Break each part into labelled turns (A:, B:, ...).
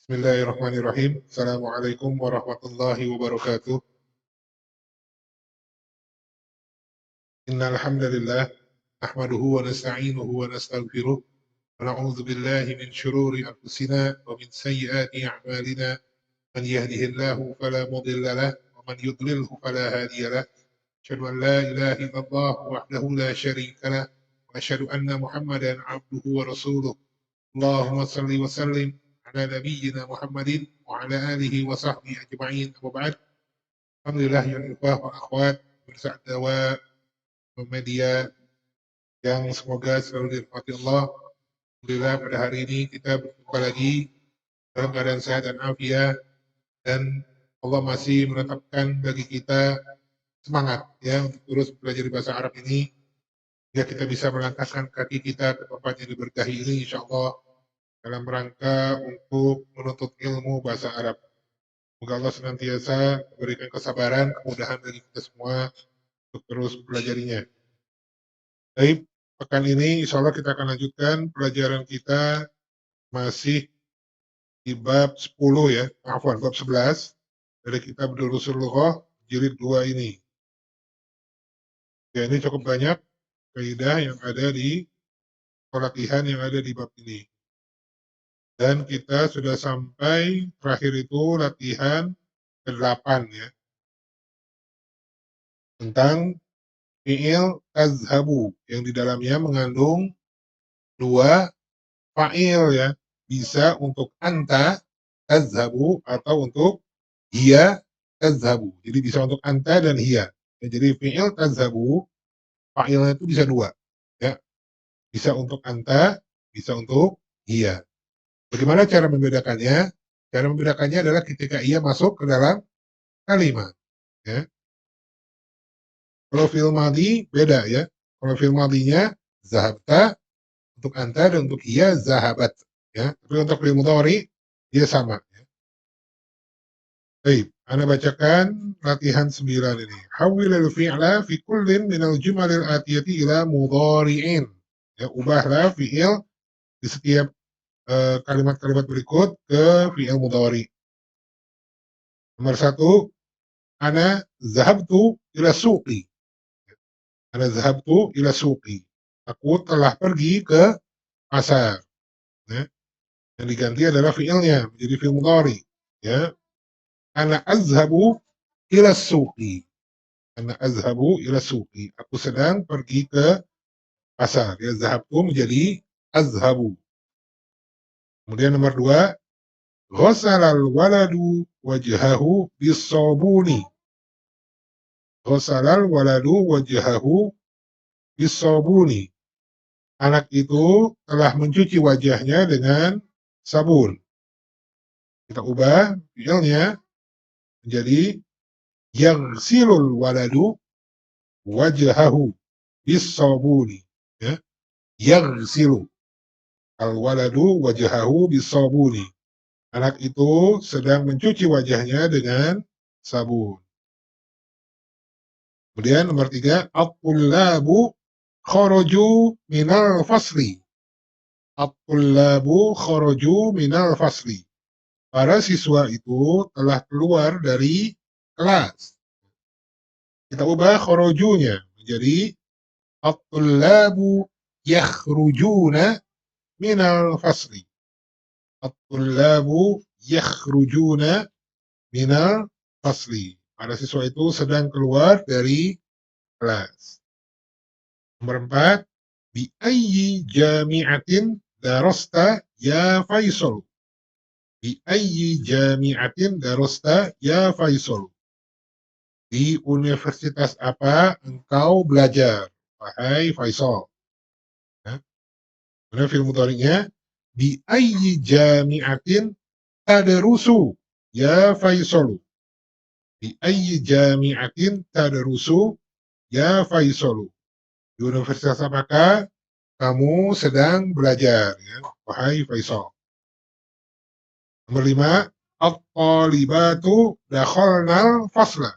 A: Bismillahirrahmanirrahim. Assalamualaikum warahmatullahi wabarakatuh. Innal hamdalillah nahmaduhu wa nasta'inuhu wa nastaghfiruh wa na'udzu billahi min shururi anfusina wa min sayyiati a'malina. Man yahdihillahu fala mudilla lahu wa man yudlilhu fala hadiya lahu. Asyhadu an la ilaha illallah wahdahu la syarika lahu wa asyhadu anna Muhammadan 'abduhu wa rasuluh. Allahumma shalli wa sallim ala nabiyyina Muhammadin wa ala alihi wa sahbihi ajma'in. Amma ba'd. Alhamdulillah ya ikhwah wa akhwat pemirsa dakwah media yang semoga selalu dirahmati Allah. Alhamdulillah pada hari ini kita berjumpa lagi dalam keadaan sehat dan afiat, dan Allah masih menetapkan bagi kita semangat ya untuk terus belajar bahasa Arab ini, ya kita bisa melangkahkan kaki kita ke tempat yang diberkahi ini insyaallah dalam rangka untuk menuntut ilmu bahasa Arab. Semoga Allah senantiasa memberikan kesabaran, kemudahan bagi kita semua untuk terus mempelajarinya. Baik, pekan ini insya Allah kita akan lanjutkan pelajaran kita masih di bab 10 ya, bab 11 dari kitab Durusul Lughah jilid 2 ini. Ya, ini cukup banyak kaidah yang ada di latihan yang ada di bab ini. Dan kita sudah sampai terakhir itu latihan ke-8 ya. Tentang fi'il tazhabu yang di dalamnya mengandung dua fa'il ya. Bisa untuk anta tazhabu atau untuk hiya tazhabu. Jadi bisa untuk anta dan hiya. Ya, jadi fi'il tazhabu fa'ilnya itu bisa dua ya. Bisa untuk anta, bisa untuk hiya. Bagaimana cara membedakannya? Cara membedakannya adalah ketika ia masuk ke dalam kalimat ya. Kalau fi'il madhi beda ya. Kalau fi'il madhinya zahabta untuk anta dan untuk hiya zahabat ya. Tapi untuk fi'il mudhari dia sama ya. Baik, Anda bacakan latihan 9 ini. Hawwilil fi'la fi kullin minal jumalil atiyati ila mudhari'in. Ya, ubahlah fi'il di setiap kalimat-kalimat berikut ke fi'il mudhari. Nomor 1, ana zahabtu ila suqi. Ana zahabtu ila suqi. Aku telah pergi ke pasar. Ya. Yang diganti adalah fi'ilnya menjadi fi'il mudhari. Ya. Ana azhabu ila suqi. Ana azhabu ila suqi. Aku sedang pergi ke pasar. Ya, zahabtu menjadi azhabu. Kemudian nomor 2, ghasalal waladu wajhahu bisabuni. Ghasalal waladu wajhahu bisabuni. Anak itu telah mencuci wajahnya dengan sabun. Kita ubah fi'ilnya menjadi yaghsilul waladu wajhahu bisabuni. Ya. Yaghsilu al waladu wajhahu bisabuni. Anak itu sedang mencuci wajahnya dengan sabun. Kemudian nomor 3, at-tullabu kharaju minal fasli. At-tullabu kharaju minal fasli. Para siswa itu telah keluar dari kelas. Kita ubah kharajunya menjadi at-tullabu yakhrujuna minal fasli. At-tullabu yakhrujuna minal fasli. Para siswa itu sedang keluar dari kelas. Nomor 4, bi ayyi jami'atin darasta ya Faisal. Bi ayyi jami'atin darasta ya Faisal. Di universitas apa engkau belajar, wahai Faisal? Ya. Kemudian fi'il mudhari'nya bi ayyi jami'atin tadrusu ya Faisalu. Bi ayyi jami'atin tadrusu ya Faisalu. Di universitas apakah kamu sedang belajar, ya, wahai Faisal? Nomor 5, at-talibatu dakhalnal fasla.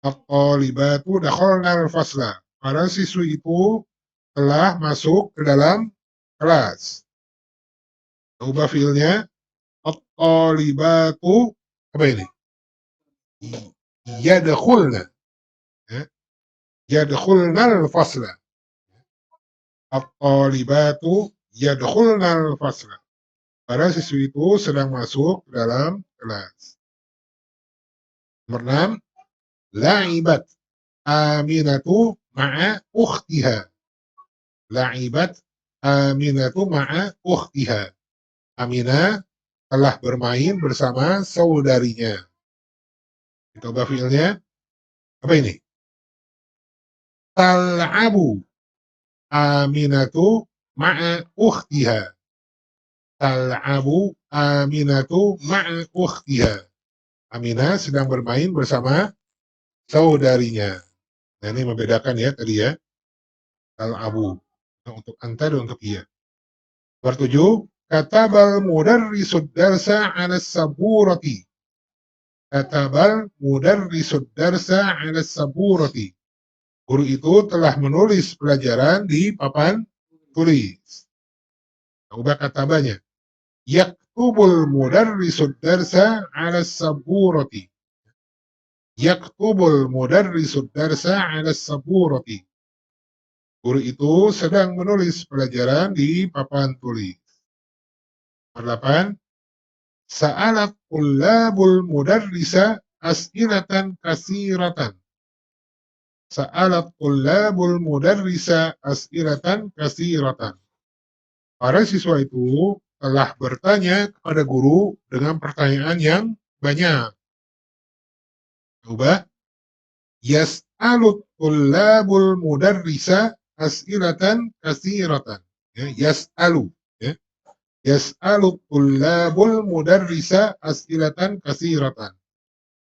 A: At-talibatu dakhalnal fasla. Para siswi itu telah masuk ke dalam kelas. Ubah fiilnya At-talibatu, apa ini? Yadkhulna, ya. Yadkhulnal fasla. At-talibatu yadkhulnal fasla. Para siswi itu sedang masuk dalam kelas. Nomor 6, la'ibat Aminatu ma'a ukhtiha. La'ibat Aminatu ma'a ukhtiha. Aminah telah bermain bersama saudarinya. Kita ubah fiilnya. Apa ini? Tal'abu Aminatu ma'a ukhtiha. Tal'abu Aminatu ma'a ukhtiha. Aminah sedang bermain bersama saudarinya. Nah, ini membedakan ya tadi ya. Tal'abu. Nah, untuk anta dan untuk ia. Nomor 7, katabal mudarrisud darsa 'ala saburati. Katabal mudarrisud darsa 'ala saburati. Guru itu telah menulis pelajaran di papan tulis. Nah, ubah katabanya. Yaktubul mudarrisud darsa 'ala saburati. Yaktubul mudarrisud darsa 'ala saburati. Guru itu sedang menulis pelajaran di papan tulis. Nomor 8. Sa'alat tullabul mudarrisa as'ilatan kasiratan. Sa'alat tullabul mudarrisa as'ilatan kasiratan. Para siswa itu telah bertanya kepada guru dengan pertanyaan yang banyak. Coba. Yas'alut tullabul mudarrisa as'ilatan kasiratan. Ya, yas'alu. Ya. Yas'alut tullabul mudarrisa as'ilatan kasiratan.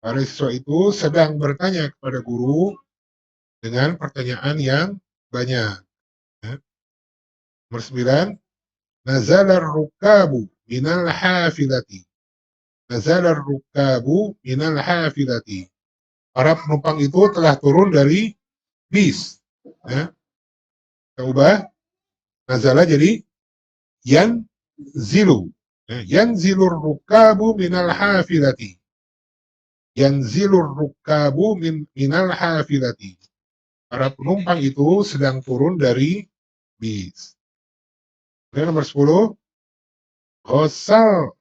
A: Para siswa itu sedang bertanya kepada guru dengan pertanyaan yang banyak. Ya. Nomor 9. Nazalar rukabu minal hafilati. Nazalar rukabu minal hafilati. Para penumpang itu telah turun dari bis. Ya. Kita ubah. Nazala jadi yanzilu. Ya. Yanzilur rukabu minal hafilati. Yanzilur rukabu minal hafilati. Para penumpang itu sedang turun dari bis. Kemudian nomor 10. Ghosal.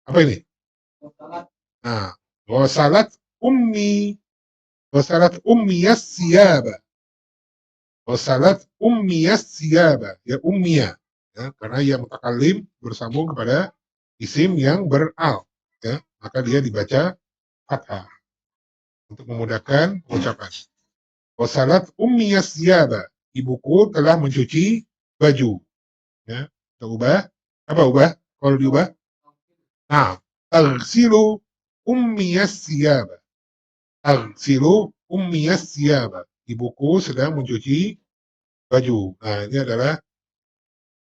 A: Apa ini? Nah, ghosalat ummi. Ghosalat ummiyas siyaba. Ghosalat ummiyas siyaba. Ya, ummiyah. Ya, karena ia mutakalim bersambung kepada isim yang beral. Ya, maka dia dibaca fathah untuk memudahkan ucapan. Wasalat ummiyas siyaba. Ibuku telah mencuci baju. Ya, kita ubah. Apa ubah? Kalau diubah? Nah, aghsilu ummiyas siyaba. Aghsilu ummiyas siyaba. Ibuku sedang mencuci baju. Nah, ini adalah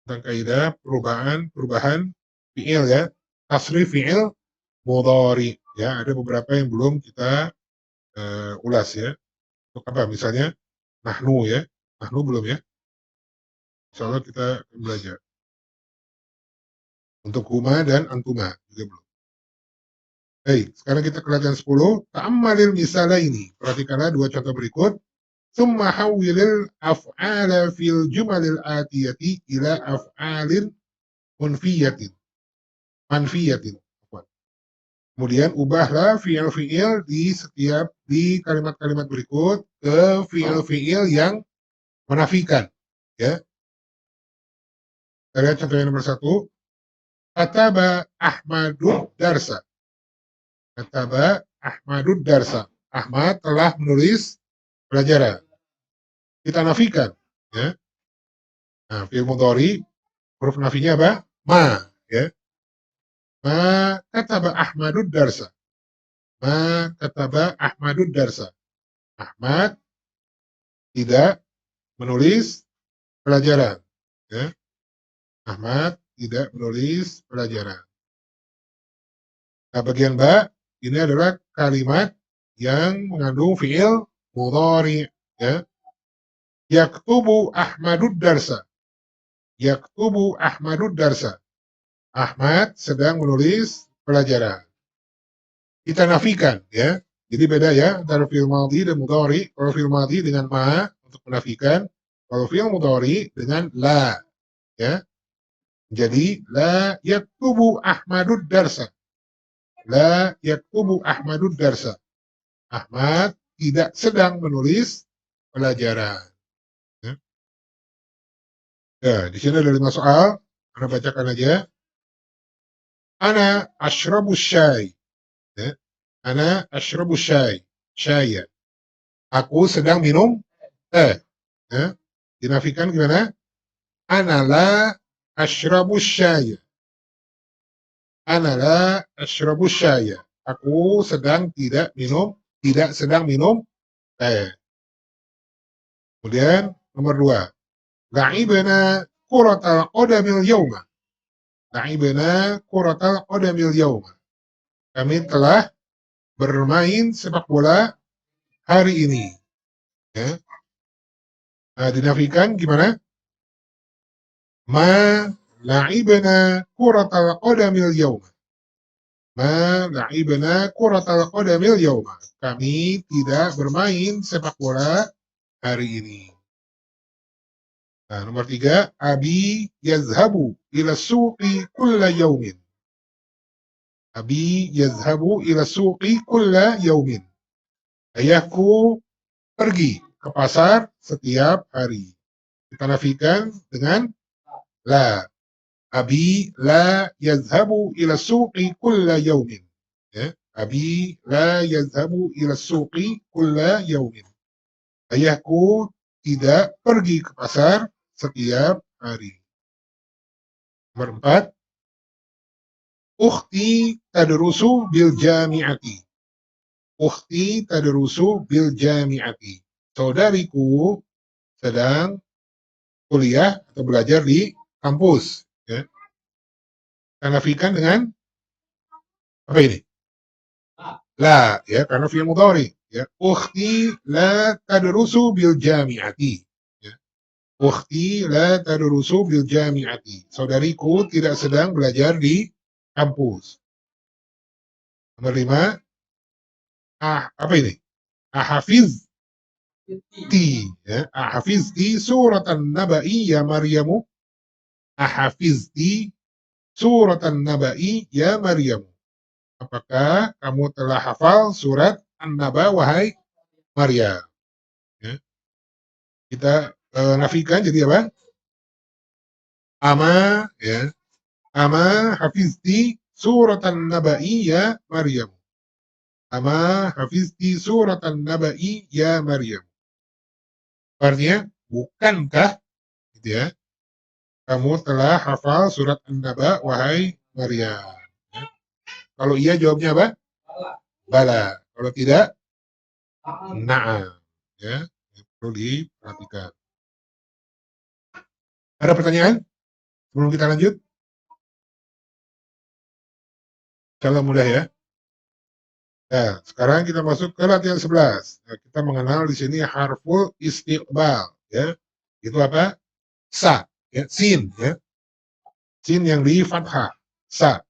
A: tentang kaidah perubahan fi'il ya. Tasrif fi'il mudhari. Ya, ada beberapa yang belum kita ulas ya. Untuk apa? Misalnya nahnu ya. Nahnu belum ya. Insyaallah kita akan belajar. Untuk huma dan antuma juga belum. Baik, sekarang kita ke latihan 10. Ta'ammalil misalaini. Perhatikanlah dua contoh berikut. Tsumma hawwilil af'ala fil jumalil atiyati ila af'alin manfiyatin. Kemudian ubahlah fi'il-fi'il di kalimat-kalimat berikut ke fi'il-fi'il yang menafikan. Ya. Kita lihat contoh yang nomor 1. Kataba Ahmadud darsa. Kataba Ahmadud darsa. Ahmad telah menulis pelajaran. Kita nafikan. Ya. Nah, fi'il mudhari, huruf nafinya apa? Ma. Ya. Ma kataba Ahmadud darsa. Ma kataba Ahmadud darsa. Ahmad tidak menulis pelajaran. Ya. Ahmad tidak menulis pelajaran. Nah, bagian ba, ini adalah kalimat yang mengandung fi'il mudhari. Ya. Yaktubu Ahmadud darsa. Yaktubu Ahmadud darsa. Ahmad sedang menulis pelajaran. Kita nafikan ya. Jadi beda ya antara fi'il madhi dan mudhari. Kalau fi'il madhi dengan ma untuk menafikan, kalau fi'il mudhari dengan la ya. Jadi la yaktubu Ahmadud darsa. La yaktubu Ahmadud darsa. Ahmad tidak sedang menulis pelajaran. Ya. Ya, di sini ada 5 soal. Anda bacakan aja. Ana ashrabu syai. Ya. Ana ashrabu syai. Syai ya. Aku sedang minum teh. Ya. Dinafikan gimana? Ana la ashrabu syai. Ana la ashrabu syai. Aku sedang tidak sedang minum teh. Kemudian nomor 2. La'ibna kuratal qadamil yawma. La'ibna kuratal qadamil yawma. Kami telah bermain sepak bola hari ini. Ya. Nah, dinafikan gimana? Ma la'ibna kuratal qadamil yawma. Ma la'ibna kuratal qadamil yawma. Kami tidak bermain sepak bola hari ini. Nah, nomor 3, Abi yazhabu ila suqi kulla yaumin. Abi yazhabu ila suqi kulla yaumin. Ayahku pergi ke pasar setiap hari. Kita nafikan dengan la. Abi la yazhabu ila suqi kulla yaumin. Ya. Abi la yazhabu ila suqi kulla yaumin. Ayahku tidak pergi ke pasar setiap hari. Nomor 4, Ukhti tadrusu bil jami'ati. Ukhti tadrusu bil jami'ati. Saudariku sedang kuliah atau belajar di kampus. Ya. Kita nafikan dengan apa ini? La, ya, karena fi'il mudhari. Ya. Ukhti la tadrusu bil jami'ati. Ukhti la tadrusu bil jami'ati. Saudariku tidak sedang belajar di kampus. Nomor 5, apa ini? Ahafizti, ya. Ahafizti suratan naba'i ya Maryamu. Ahafizti suratan naba'i ya Maryamu. Apakah kamu telah hafal surat An-Naba wahai Maryam? Ya. Kita nafikan jadi apa? Ama, ya. Ama hafizti suratan naba'i ya Maryam. Ama hafizti suratan naba'i ya Maryam. Artinya, bukankah gitu ya, kamu telah hafal surat An-Naba wahai Maryam? Ya. Kalau iya jawabnya apa? Bala. Kalau tidak, na'am. Ya, perlu diperhatikan. Ada pertanyaan sebelum kita lanjut? Insyaallah mudah ya. Nah, sekarang kita masuk ke latihan 11. Nah, kita mengenal di sini harful istiqbal, ya. Itu apa? Sa, ya, sin, ya. Sin yang di fathah, sa.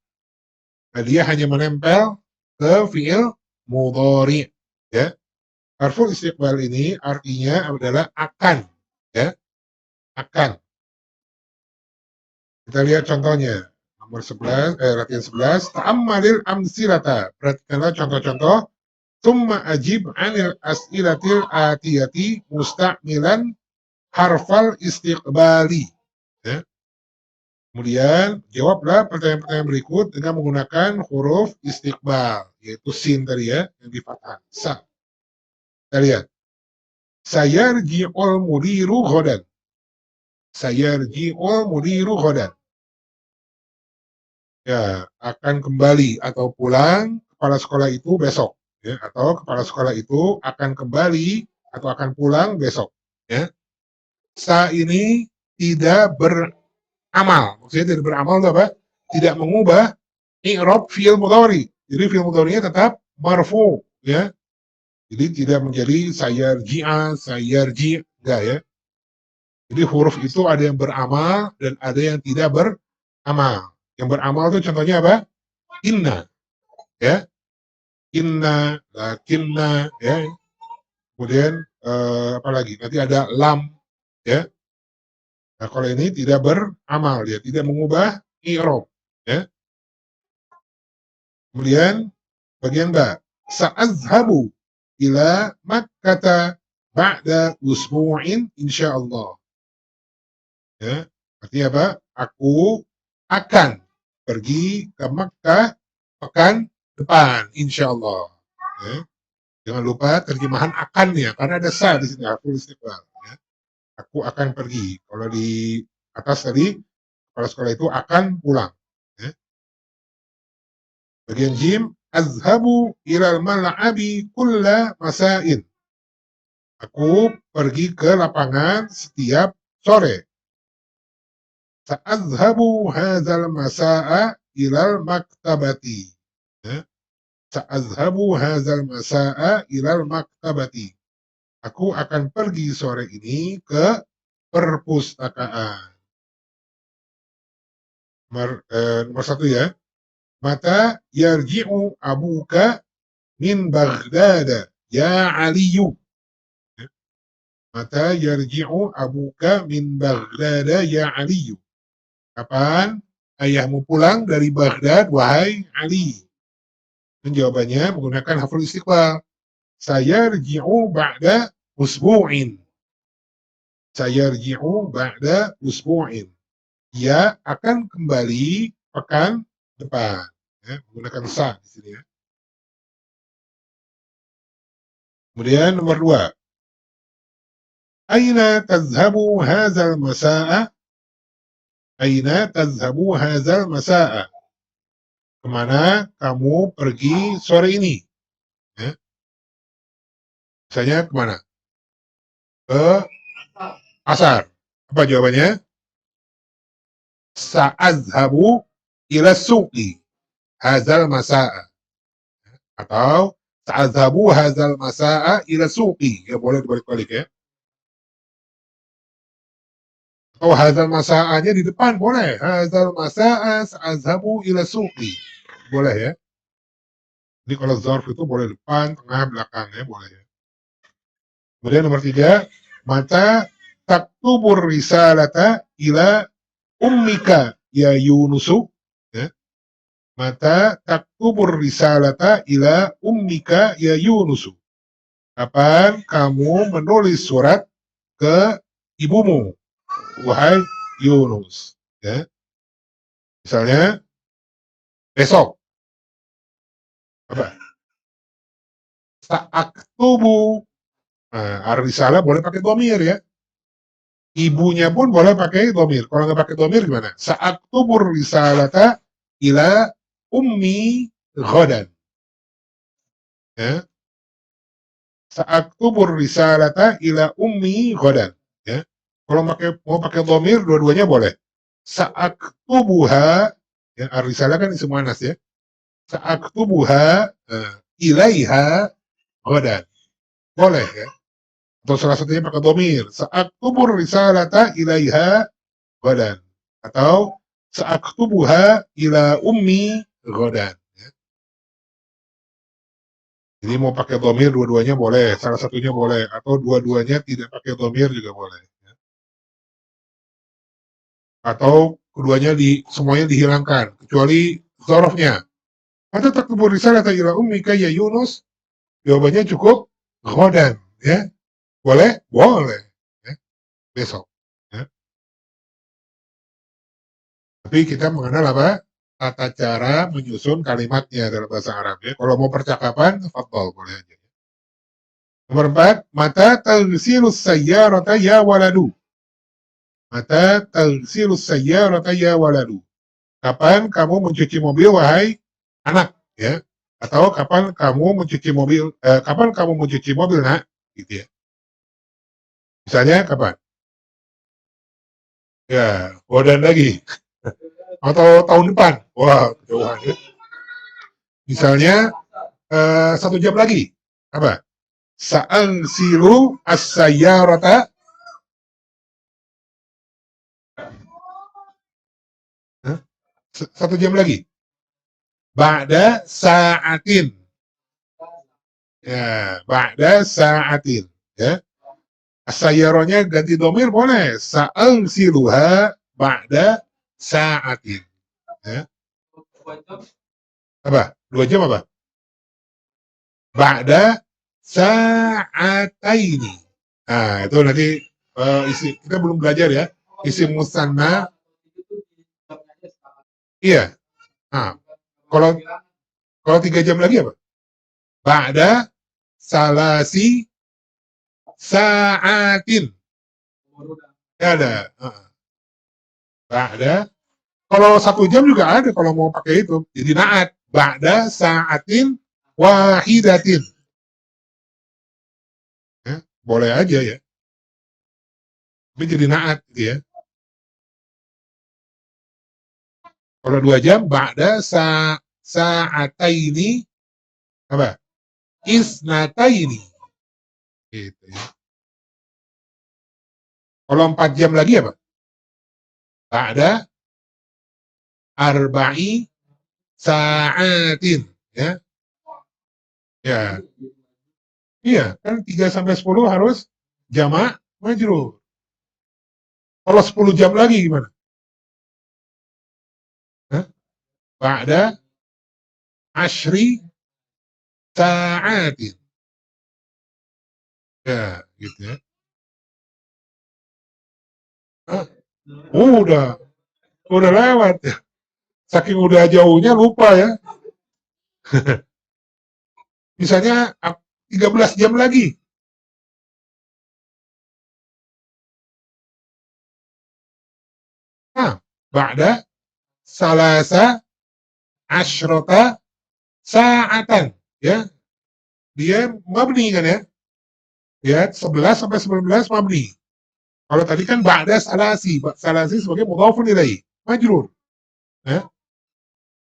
A: Nah, dia hanya menempel ke fiil mudhari, ya. Harful istiqbal ini artinya adalah akan, ya. Akan. Kita lihat contohnya. Nomor 11, latihan 11. Ta'ammalil amsilata. Perhatikanlah contoh-contoh. Tsumma ajib 'anil as'ilatil atiyati musta'milan harfal istiqbali. Ya. Kemudian jawablah pertanyaan-pertanyaan berikut dengan menggunakan huruf istiqbal, yaitu sin tadi ya, yang di fathah. Sa. Kita lihat. Sayarji'ul mudiru ghadan. Sayarji'ul mudiru ghadan. Ya, akan kembali atau pulang kepala sekolah itu besok, ya, atau kepala sekolah itu akan kembali atau akan pulang besok, ya. Sa ini tidak beramal, maksudnya tidak beramal itu apa? Tidak mengubah i'rab fi'il mudhari. Jadi fi'il mudhari'nya tetap marfu, ya. Jadi tidak menjadi sayarji, enggak ya. Jadi huruf itu ada yang beramal dan ada yang tidak beramal. Yang beramal itu contohnya apa? Inna, ya. Inna, lakinna, ya. Kemudian apa lagi? Nanti ada lam, ya. Nah, kalau ini tidak beramal, dia tidak mengubah i'rab, ya. Kemudian bagian ba, sa'azhabu ila Makkah ba'da usbu'in insyaallah. Ya, artinya apa? Aku akan pergi ke Makkah pekan depan, insyaallah. Ya. Jangan lupa terjemahan akannya, karena ada sa di sini, aku istiqbal. Ya. Aku akan pergi. Kalau di atas tadi, kepala sekolah itu akan pulang. Ya. Bagian jim, azhabu ilal mal'abi kulla masain. Aku pergi ke lapangan setiap sore. Sa'azhabu hadzal masa'a ilal maktabati. Ya. Sa'azhabu hadzal masa'a ilal maktabati. Aku akan pergi sore ini ke perpustakaan. Nomor satu ya. Mata yarji'u abuka min Baghdad ya Aliyu. Ya. Mata yarji'u abuka min Baghdad ya Aliyu. Kapan ayahmu pulang dari Baghdad, wahai Ali? Dan jawabannya menggunakan hafal istiqbal. Saya rji'u ba'da usbu'in. Saya rji'u ba'da usbu'in. Ia akan kembali pekan depan. Ya, menggunakan sa di sini ya. Kemudian nomor 2. Aina tazhabu hadzal masa'a? Aina tazhabu hadzal masa'a? Kemana kamu pergi sore ini? Ya. Misalnya kemana? Ke pasar. Apa jawabannya? Sa'azhabu ila suqi hadzal masa'a. Atau sa'azhabu hadzal masa'a ila suqi. Ya boleh dibalik-balik ya. Atau hadzal masa'anya di depan boleh. Hadzal masa'a sa'azhabu ila suqi. Boleh ya. Jadi kalau zarf itu boleh depan, tengah, belakang ya, boleh ya. Kemudian nomor 3, mata taktubur risalata ila ummika ya Yunusu. Ya. Mata taktubur risalata ila ummika ya Yunusu. Kapan kamu menulis surat ke ibumu, wahai Yunus? Ya. Misalnya besok. Apa? Saaktubu. Nah, ar-risalah boleh pakai dhamir ya. Ibunya pun boleh pakai dhamir. Kalau nggak pakai dhamir gimana? Sa'aktubur risalata ila ummi ghadan. Ya. Sa'aktubur risalata ila ummi ghadan. Ya. Kalau mau pakai dhamir, dua-duanya boleh. Sa'aktubuha, ya, ar-risalah kan semua nas ya. Sa'aktubuha ilaiha ghadan. Boleh ya. Atau salah satunya pakai dhamir. Sa'aktubur risalata ilaiha ghadan. Atau sa'aktubuha ila ummi ghadan. Ya. Jadi mau pakai dhamir dua-duanya boleh, salah satunya boleh, atau dua-duanya tidak pakai dhamir juga boleh. Ya. Atau keduanya semuanya dihilangkan, kecuali zarofnya. Atau taktubur risalata ila ummika ya Yunus, jawabannya cukup ghadan. Ya. Boleh? Boleh. Ya. Besok. Ya. Tapi kita mengenal apa? Tata cara menyusun kalimatnya dalam bahasa Arab ya. Kalau mau percakapan, fadhal boleh aja. Nomor 4, mata tagsilus sayyarata ya waladu. Mata tagsilus sayyarata ya waladu. Kapan kamu mencuci mobil wahai anak ya? Atau kapan kamu mencuci mobil kapan kamu mencuci mobil nak? Gitu ya. Misalnya kapan? Ya, dan lagi. Atau tahun depan. Wah, kejauhan ya. Misalnya 1 jam lagi. Apa? Sa'angsilu as-sayyarata. 1 jam lagi. Ba'da sa'atin. Ya, ba'da sa'atin. Ya. Sayaronya ganti domir boleh. Sa'al siluha ba'da sa'atin. Ya. Apa? 2 jam apa? Ba'da sa'ataini. Nah, itu nanti isi kita belum belajar ya. Isim musanna. Iya. Nah, kalau kalau 3 jam lagi apa? Ba'da salasi sa'atin. Ya ada. Ba'da. Kalau 1 jam juga ada kalau mau pakai itu. Jadi naat. Ba'da sa'atin wahidatin. Ya, boleh aja ya. Tapi jadi naat gitu ya. Kalau 2 jam ba'da sa'ataini apa? Isnataini. Gitu ya. Kalau 4 jam lagi apa? Ba'da arba'i sa'atin. Ya. Ya. Iya, kan 3 sampai 10 harus jamak majrur. Kalau 10 jam lagi gimana? Hah? Ba'da asyri sa'atin. Ya, gitu ya. Hah? Udah lewat ya. Saking udah jauhnya lupa ya. Misalnya 13 jam lagi. Nah, ba'da salasa asyrota sa'atan. Ya, dia mabni kan ya. Ya, 11 sampai 19 mabni. Kalau tadi kan ba'da salasi. Salasi sebagai mudhafun ilaih. Majrur. Ya.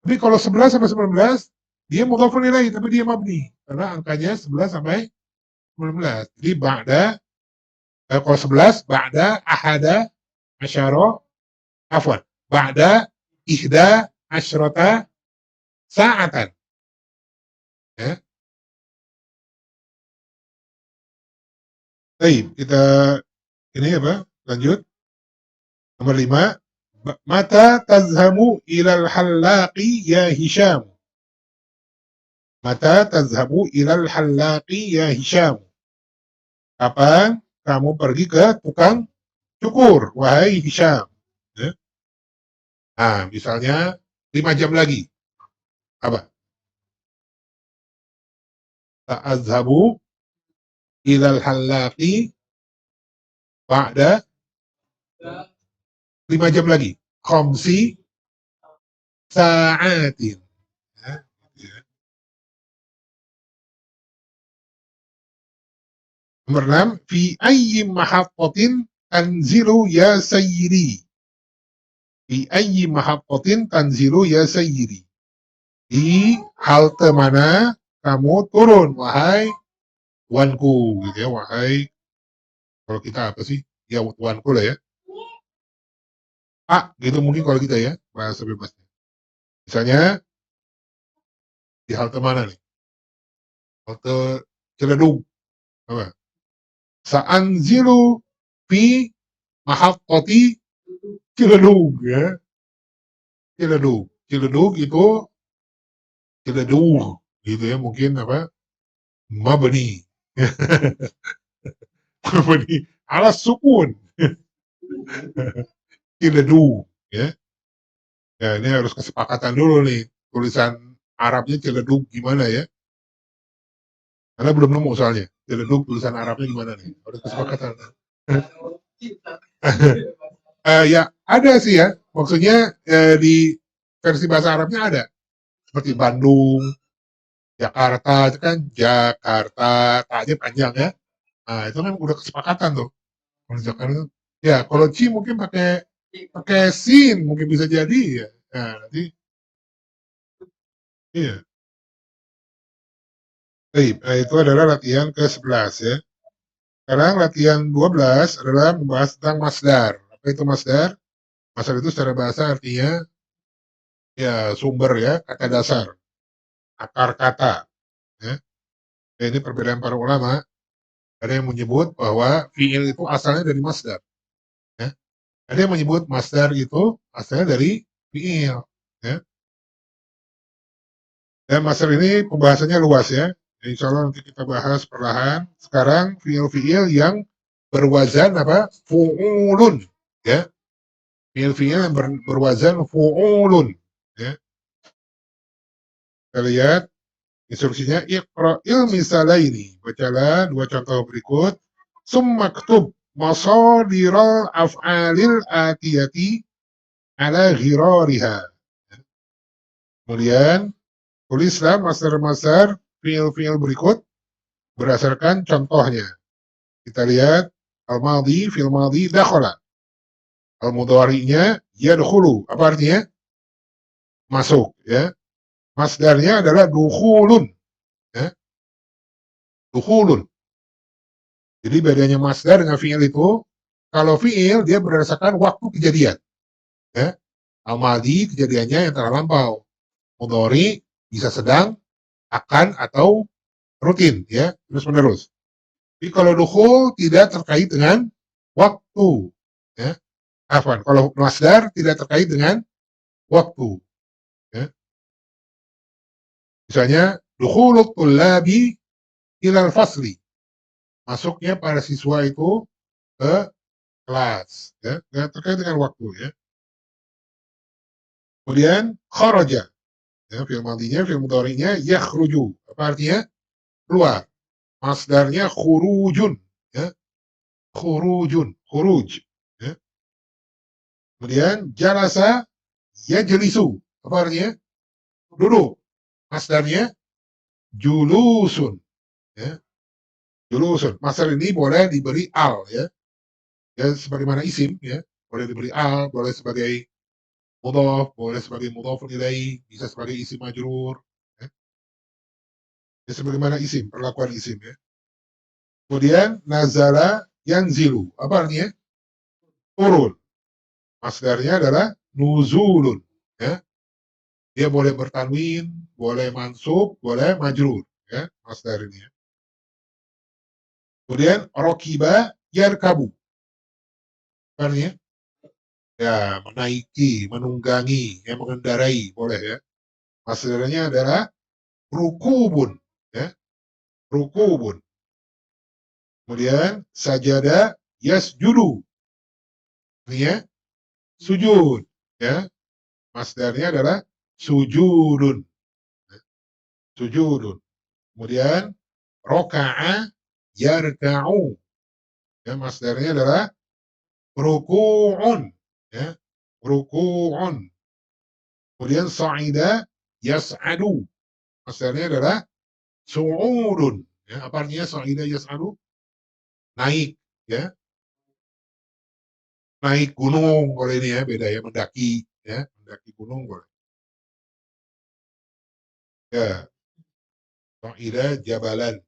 A: Tapi kalau 11 sampai 19, dia mudhafun ilaih, tapi dia mabni. Karena angkanya 11 sampai 19. Jadi ba'da, kalau 11, ba'da ahada asyara, afwan. Ba'da ihda asyrata sa'atan. Ya. Baik, kita ini apa? Lanjut. Nomor 5. Mata tazhamu ilal hallaqi ya Hisham. Mata tazhabu ilal hallaqi ya Hisham. Kapan kamu pergi ke tukang cukur, wahai Hisham? Ya. Nah, misalnya 5 jam lagi. Apa? Ta'azhabu ilal hallaqi ba'da 5 jam lagi. Khamsi sa'atin. Ya, gitu ya. Nomor 6. Fi ayyi mahattatin tanzilu ya sayyidi. Fi ayyi mahattatin tanzilu ya sayyidi. Di halte mana kamu turun, wahai tuanku, gitu ya, wahai, kalau kita apa sih? Ya tuanku lah ya. Pak, gitu mungkin kalau kita ya, bahasa bebasnya. Misalnya, di halte mana nih? Halte Ciledug. Apa? Sa'anzilu fi mahattati Ciledug, ya. Ciledug. Ciledug itu Ciledug, gitu ya, mungkin apa? Mabni. Mabni ala sukun. Ciledug, ya. Ya, ini harus kesepakatan dulu nih. Tulisan Arabnya Ciledug gimana ya? Karena belum nemu soalnya. Ciledug tulisan Arabnya gimana nih? Harus kesepakatan. Ya, ada sih ya. Maksudnya di versi bahasa Arabnya ada. Seperti Bandung, Jakarta, itu kan Jakarta, taknya panjang ya. Nah, itu kan udah kesepakatan tuh. Kalau Jakarta, ya kalau Ci mungkin pakai sin mungkin bisa jadi ya. Nah, nanti iya. Baik, nah, itu adalah latihan ke-11 ya. Sekarang latihan 12 adalah membahas tentang masdar. Apa itu masdar? Masdar itu secara bahasa artinya ya sumber ya, kata dasar, akar kata. Ya. Ini perbedaan para ulama. Ada yang menyebut bahwa fiil itu asalnya dari masdar. Ya. Ada yang menyebut masdar itu asalnya dari fiil. Ya. Dan masdar ini pembahasannya luas ya. Insya Allah nanti kita bahas perlahan. Sekarang fiil-fiil yang berwazan apa? Fu'ulun. Ya. Fiil-fiil yang berwazan fu'ulun. Ya. Kita lihat instruksinya iqra'il misalaini. Bacalah dua contoh berikut. Summaktub masadiral af'alil atiyati ala ghirariha. Kemudian tulislah masdar-masdar fiil-fiil berikut berdasarkan contohnya. Kita lihat al-madhi, fiil madhi dakhala. Al-mudhari'nya yadkhulu. Apa artinya? Masuk ya. Masdarnya adalah dukhulun ya. Dukhulun. Jadi bedanya masdar dengan fiil itu, kalau fiil dia berdasarkan waktu kejadian. Ya. Al-madhi kejadiannya yang telah lampau. Mudhari bisa sedang, akan atau rutin ya, terus menerus. Tapi kalau dukhul tidak terkait dengan waktu ya. Kalau masdar tidak terkait dengan waktu ya. Misalnya dukhulut tullabi ilal fasli, masuknya para siswa itu ke kelas ya, nggak terkait dengan waktu ya. Kemudian kharaja ya, fi'il madhinya, fi'il mudhari'nya yakhruju. Apa artinya? Keluar. Masdarnya khurujun ya, khurujun, khuruj ya. Kemudian jalasa yajlisu. Apa artinya? Duduk. Masdarnya julusun ya. Julusun. Masdar ini boleh diberi al ya. Ya sebagaimana isim ya, boleh diberi al, boleh sebagai mudhaf, boleh sebagai mudhafun ilaih, bisa sebagai isim majrur ya. Ya sebagaimana isim, perlakuan isim ya. Kemudian nazala yanzilu. Apa artinya? Turun. Masdarnya adalah nuzulun ya. Dia boleh bertanwin, boleh mansub, boleh majrur ya, masdar ini ya. Kemudian rokiba yarkabu. Apa artinya? Ya, menaiki, menunggangi, ya, mengendarai, boleh ya. Masdarnya adalah rukubun, ya, rukubun. Kemudian sajada yasjudu, artinya sujud, ya. Masdarnya adalah sujudun, ya, sujudun. Kemudian roka'a yarka'u, ya, masdarnya adalah ruku'un, ya, ruku'un. Kemudian sa'ida yas'adu, masdarnya adalah su'udun. Ya, apa artinya sa'ida yas'adu? Naik, ya. Naik gunung kalau ini ya, beda ya, mendaki, ya, mendaki gunung boleh. Ya, sa'ida jabalan.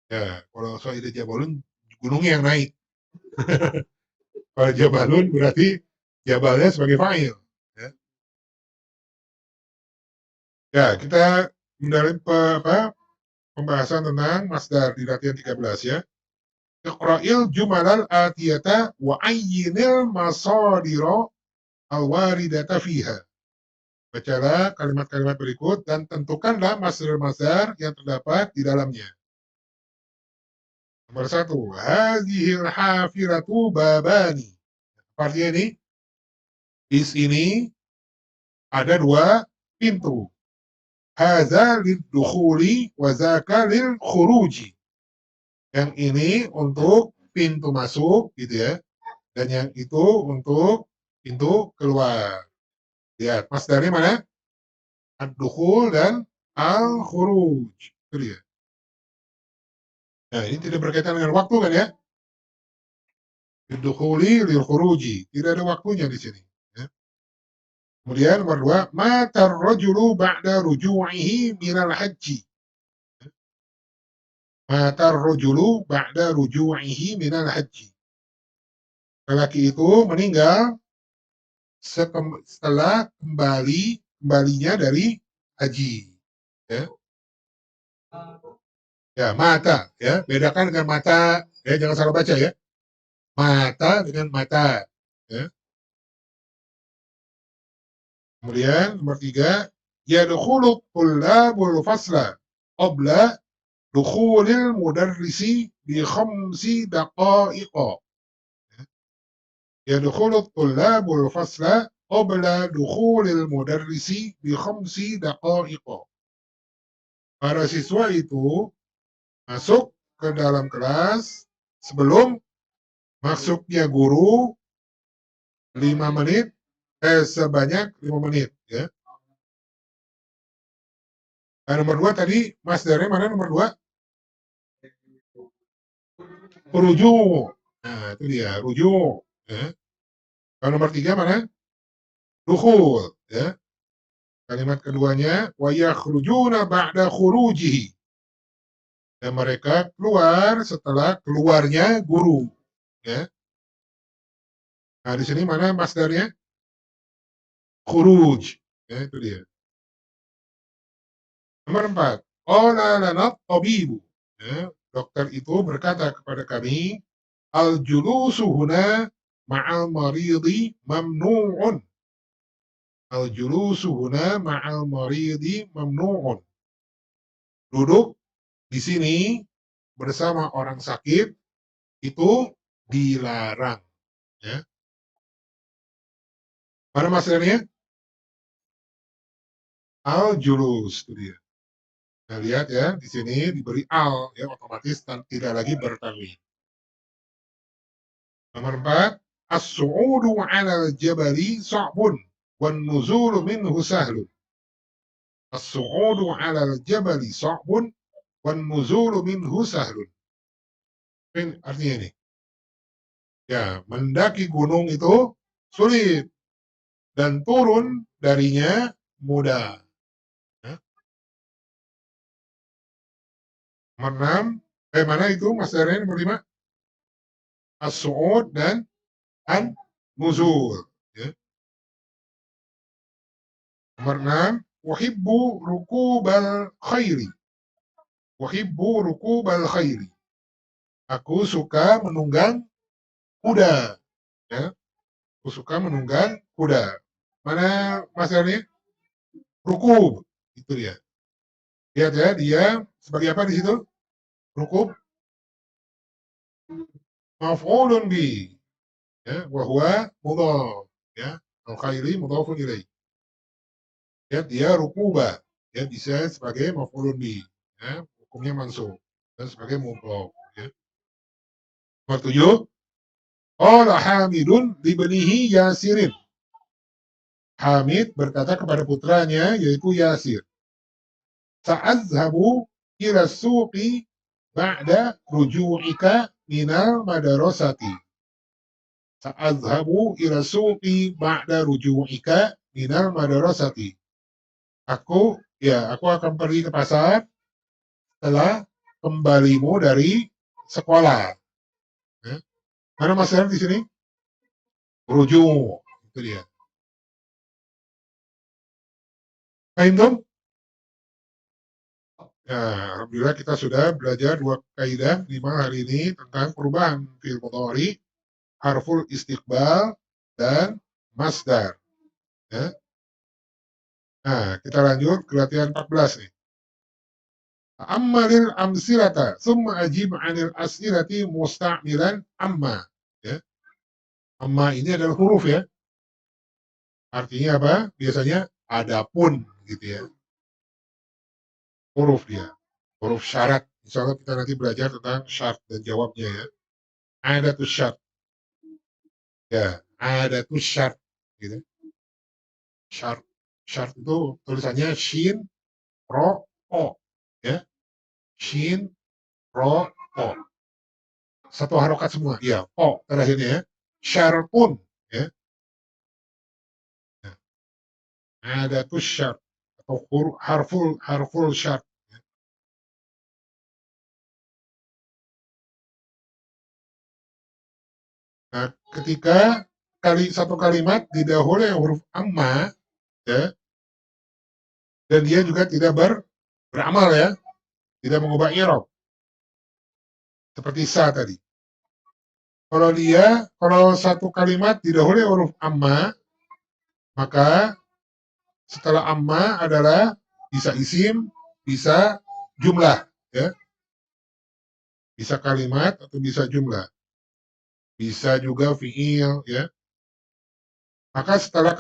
A: Ya, kalau sa'ida jabalun gunungnya yang naik. Kalau jabalun berarti jabalnya sebagai fa'il, ya. Ya, kita mendalam pembahasan tentang masdar di latihan 13 ya. Iqra'il jumalal atiyata wa ayyinil masadira al-waridata fiha. Bacalah kalimat-kalimat berikut dan tentukanlah masdar-masdar yang terdapat di dalamnya. Nomor satu, hadhil hafiratu babani. Artinya ini, di sini ada dua pintu. Hadza lid-dukhuli wa zaka lil-khuruji. Yang ini untuk pintu masuk gitu ya. Dan yang itu untuk pintu keluar. Lihat, masdarnya mana? Ad-dukhul dan al-khuruj. Itu dia. Nah, ini tidak berkaitan dengan waktu kan ya? Ad-dukhuli lil-khuruji. Tidak ada waktunya di sini. Ya. Kemudian nomor dua, matar rajulu ba'da ruju'ihi minal haji. Matar rajulu ba'da ruju'ihi minal haji. Lelaki itu meninggal setelah kembalinya dari haji. Ya. Ya, mata, ya, bedakan dengan mata, ya, jangan salah baca ya. Mata dengan mata, ya. Kemudian nomor 3, yadkhulu tullabul fasla qabla dukhulil mudarrisi bi khamsi daqa'iqa. Yadkhulu tullabul fasla qabla dukhulil mudarrisi bi khamsi daqa'iqa. Para siswa itu masuk ke dalam kelas sebelum masuknya guru 5 menit, sebanyak 5 menit. Ya. Nah, nomor 2 tadi, Mas dari mana nomor 2? Rujuk. Nah, itu dia, rujuk. Ya. Kalau nomor 3 mana? Dukhul. Ya. Kalimat keduanya, wa yakhrujuna ba'da khurujihi. Dan mereka keluar setelah keluarnya guru. Ya. Nah, di sini mana masdarnya? Khuruj. Ya, itu dia. Nomor 4. Qala lana tabibu. Ya, dokter itu berkata kepada kami, al-julusu huna ma'al maridi mamnu'un. Al-julusu huna ma'al maridi mamnu'un. Duduk di sini bersama orang sakit itu dilarang. Ya. Mana masdarnya? Al-julus, itu dia. Nah, lihat ya, di sini diberi al, ya, otomatis tidak lagi bertanwin. Nomor 4, as-su'udu 'alal jabali sa'bun wan nuzulu minhu sahlun. As-su'udu 'alal jabali sa'bun wan nuzulu minhu sahlun. Ini artinya ini. Ya, mendaki gunung itu sulit dan turun darinya mudah. Ya. Nomor 6, mana itu Mas Darren nomor 5? As-su'ud dan an-nuzul. Ya. Nomor 6, uhibbu rukubal khairi. Uhibbu rukubal khairi. Aku suka menunggang kuda. Ya. Aku suka menunggang kuda. Mana Mas Darren? Rukub. Itu dia. Lihat ya, dia sebagai apa di situ? Rukub maf'ulun bi. Ya, wa huwa mudhaf. Ya, al-khairi mudhafun ilaih. Ya, dia rukuba. Ya, bisa sebagai maf'ulun bi. Ya, hukumnya mansub dan sebagai mudhaf. Ya. Nomor 7, qala Hamidun libnihi Yasirin. Hamid berkata kepada putranya yaitu Yasir. Sa'azhabu ila suqi ba'da ruju'ika minal madarasati. Sa'azhabu ila suqi ba'da ruju'ika minal madarasati. Aku akan pergi ke pasar setelah kembalimu dari sekolah. Ya. Mana masalah di sini? Rujuk. Itu dia. Paham dong? Ya, alhamdulillah kita sudah belajar 2 kaidah 5 hari ini tentang perubahan fi'il mudhari, harful istiqbal dan masdar. Ya. Nah, kita lanjut ke latihan 14 nih. Ammalil amsilata, summa ajib anil as'ilati musta'milan amma. Ya. Amma ini adalah huruf ya. Artinya apa? Biasanya adapun gitu ya. Huruf dia. Huruf syarat. Insya Allah kita nanti belajar tentang syarat dan jawabnya ya. Ada tuh syarat. Ya, ada tuh syarat. Gitu. Syarat. Syarat itu tulisannya shin, ro, o. Ya. Shin, ro, o. Satu harokat semua. Ya, o terakhirnya ya. Syaratun. Ya. Nah, ada tuh syarat. Atau harful syarat. Nah, ketika satu kalimat didahului huruf amma, ya, dan dia juga tidak beramal, ya, tidak mengubah i'rab seperti sa tadi. Kalau satu kalimat didahului huruf amma, maka setelah amma adalah bisa isim, bisa jumlah, ya, bisa kalimat atau bisa jumlah, bisa juga fiil, ya. Maka setelah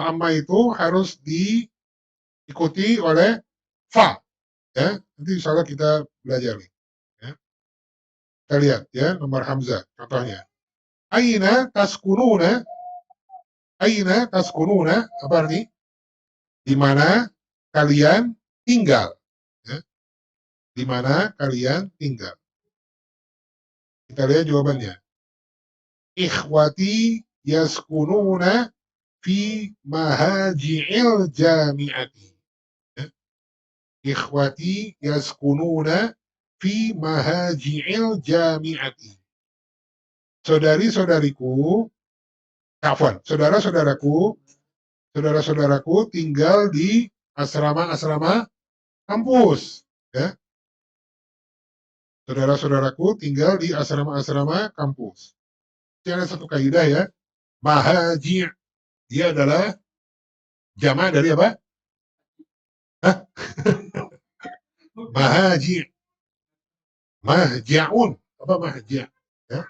A: amma itu harus diikuti oleh fa, ya. Nanti insyaallah kita belajar nih, ya. Kita lihat, ya, nomor hamzah contohnya. Aina taskununa, aina taskununa, apa arti? Di mana kalian tinggal, ya. Di mana kalian tinggal. Kita lihat jawabannya. Ikhwati yaskununa fi mahaji'il jami'ati. Ya. Ikhwati yaskununa fi mahaji'il jami'ati. Saudari-saudariku, saudara-saudaraku tinggal di asrama-asrama kampus, ya. Saudara-saudaraku tinggal di asrama-asrama kampus. Ini ada satu kaidah, ya. Mahaji, dia adalah jama' dari apa? Hah? Mahaji, mahja'un, apa mahja', ya?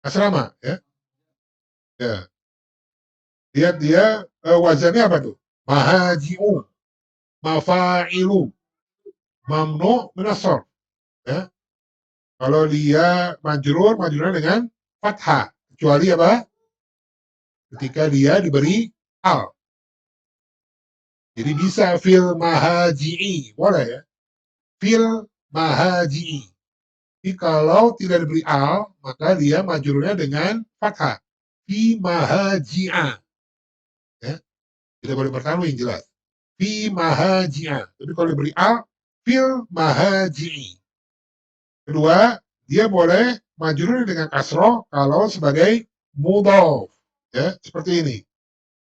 A: Asrama, ya. Ya. Lihat dia wazannya apa tuh? Mahaji'u, mafa'ilu, mamnu minasor, ya. Kalau dia majrurnya dengan fathah, kecuali apa? Ketika dia diberi al. Jadi bisa fil mahaji'i, boleh, ya. Fil mahaji'i. Jadi kalau tidak diberi al, maka dia majrurnya dengan fathah. Fi mahaji'a, ya. Tidak boleh bertanwin, jelas. Fi mahaji'a. Tapi kalau diberi al, fil mahaji'i. Kedua, dia boleh majrur dengan kasroh kalau sebagai mudhaf, ya, seperti ini.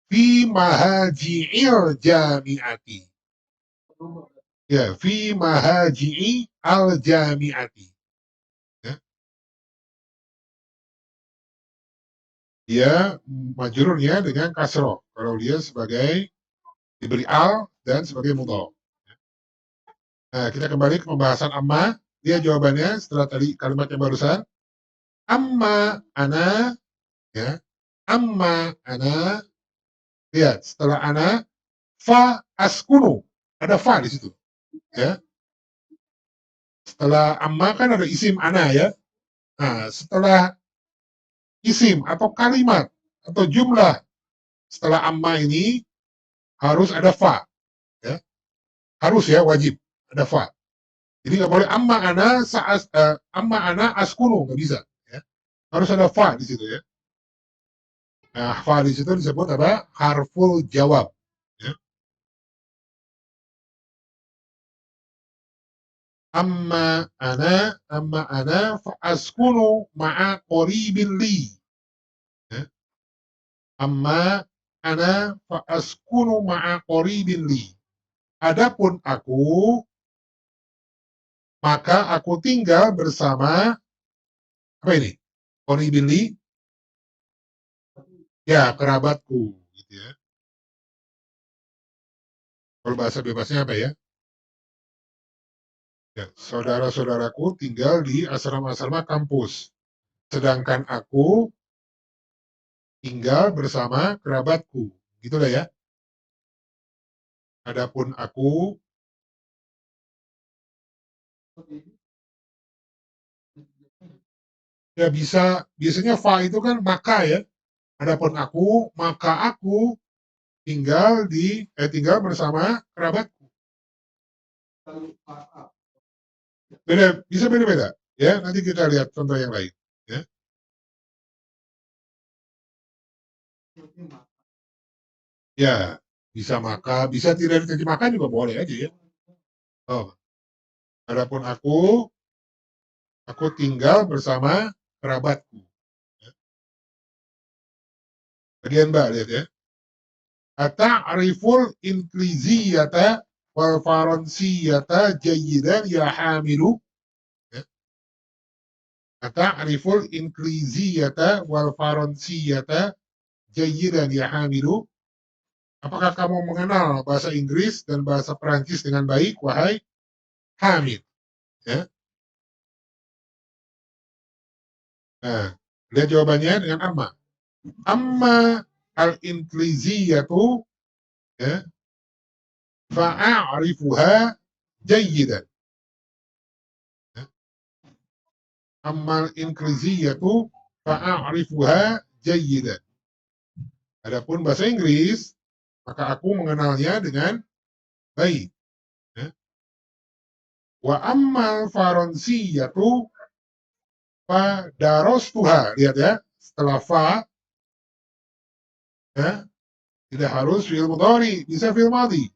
A: Fi mahaji'il jami'ati. Ya, fi mahaji'i al jami'ati. Ya. Dia majrurnya dengan kasroh kalau dia sebagai diberi al dan sebagai mudhaf. Nah, kita kembali ke pembahasan amma. Dia jawabannya setelah tadi kalimat yang barusan. Amma ana, ya. Amma ana. Lihat, setelah ana fa askunu. Ada fa di situ, ya. Setelah amma kan ada isim ana, ya. Nah, setelah isim atau kalimat atau jumlah setelah amma ini harus ada fa, ya. Harus, ya, wajib ada fa. Jadi nggak boleh amma ana askunu, nggak bisa, ya. Harus ada fa di situ, ya. Nah, fa di situ disebut apa? Harful jawab, ya. Amma ana fa askunu ma'a qoribin li, ya. Amma ana fa askunu ma'a qoribin li. Adapun aku, maka aku tinggal bersama apa ini? Qoribin li, ya, kerabatku, gitu, ya. Kalau bahasa bebasnya apa, ya? Ya, saudara-saudaraku tinggal di asrama-asrama kampus. Sedangkan aku tinggal bersama kerabatku. Gitulah, ya. Adapun aku, ya, biasanya fa itu kan maka, ya. Adapun aku, maka aku tinggal bersama kerabatku. Bisa beda-beda, ya. Nanti kita lihat contoh yang lain, ya. Ya, bisa maka, bisa tidak diterjemahkan juga boleh aja, ya. Oh, adapun aku tinggal bersama kerabatku. Bagian ba, lihat ya. Ata'riful inkliziyata wal faransiyata jayyidan ya hamilu. Ya. Ata'riful inkliziyata wal faransiyata jayyidan ya hamilu. Apakah kamu mengenal bahasa Inggris dan bahasa Perancis dengan baik, wahai Hamid? Ya. Nah, lihat jawabannya dengan amma. Amma al-inkliziyatu, ya, fa'a'rifuha jayyidan. Ya. Amma al-inkliziyatu fa'a'rifuha jayyidan. Adapun bahasa Inggris, maka aku mengenalnya dengan baik. Ya. Wa ammal faransiyatu fa darastuha. Lihat ya, setelah fa, ya, tidak harus fi'il mudhari, bisa fi'il madhi.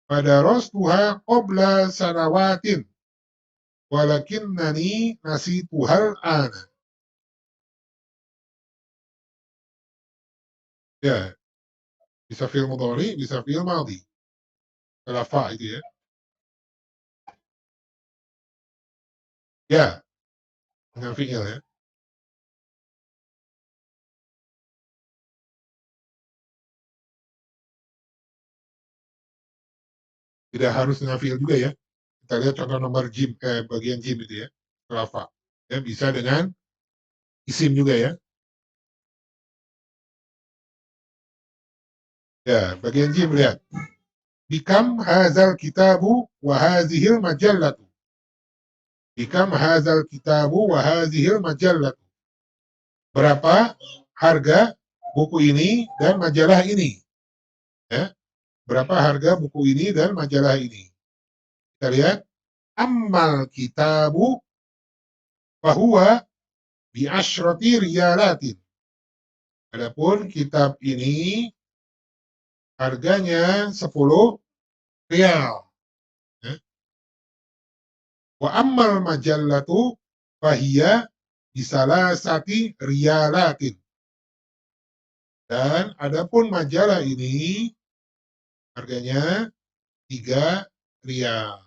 A: Fa darastuha qabla sanawatin walakinnani nasituhal ana. Ya, bisa fi'il mudhari, bisa fi'il madhi. Setelah fa itu ya. Ya, dengan fi'il ya. Tidak harus dengan fi'il juga ya. Kita lihat contoh nomor jim, bagian jim itu ya. Setelah fa. Ya, bisa dengan isim juga ya. Ya, bagian jim lihat. Bikam hazal kitabu wa hazihil majallatu. Bikam hazal kitabu wa hazihil majallatu. Berapa harga buku ini dan majalah ini? Ya, berapa harga buku ini dan majalah ini? Kita lihat. Ammal kitabu fahuwa bi asyrati riyalatin. Adapun kitab ini harganya 10 rial. Ya. Wa ammal majallatu fahiya bisalasati riyalatin. Dan adapun majalah ini harganya 3 rial.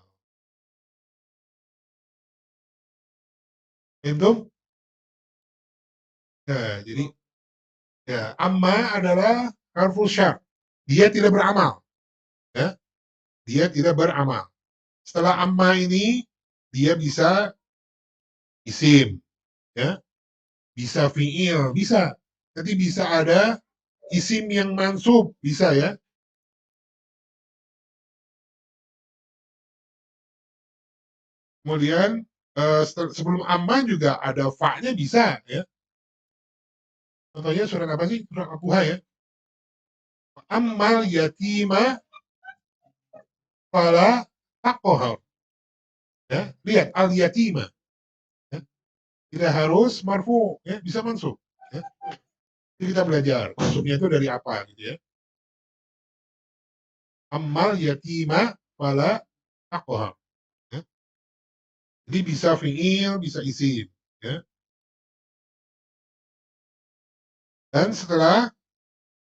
A: Itu? Nah, jadi ya, amma adalah harful syar. Dia tidak beramal. Ya, dia tidak beramal. Setelah amma ini, dia bisa isim, ya, bisa fi'il, bisa. Nanti bisa ada isim yang mansub, bisa ya. Kemudian sebelum amma juga ada fa-nya bisa ya. Contohnya surat apa sih? Surat Al-Duha ya. Ammal yatima fala taqhar. Ya, lihat al yatima. Ya. Tidak harus marfu, ya, bisa mansub. Ya. Jadi kita belajar maksudnya itu dari apa gitu ya. Ammal yatima fala taqhar. Ya. Jadi bisa fi'il, bisa isim. Ya. Dan setelah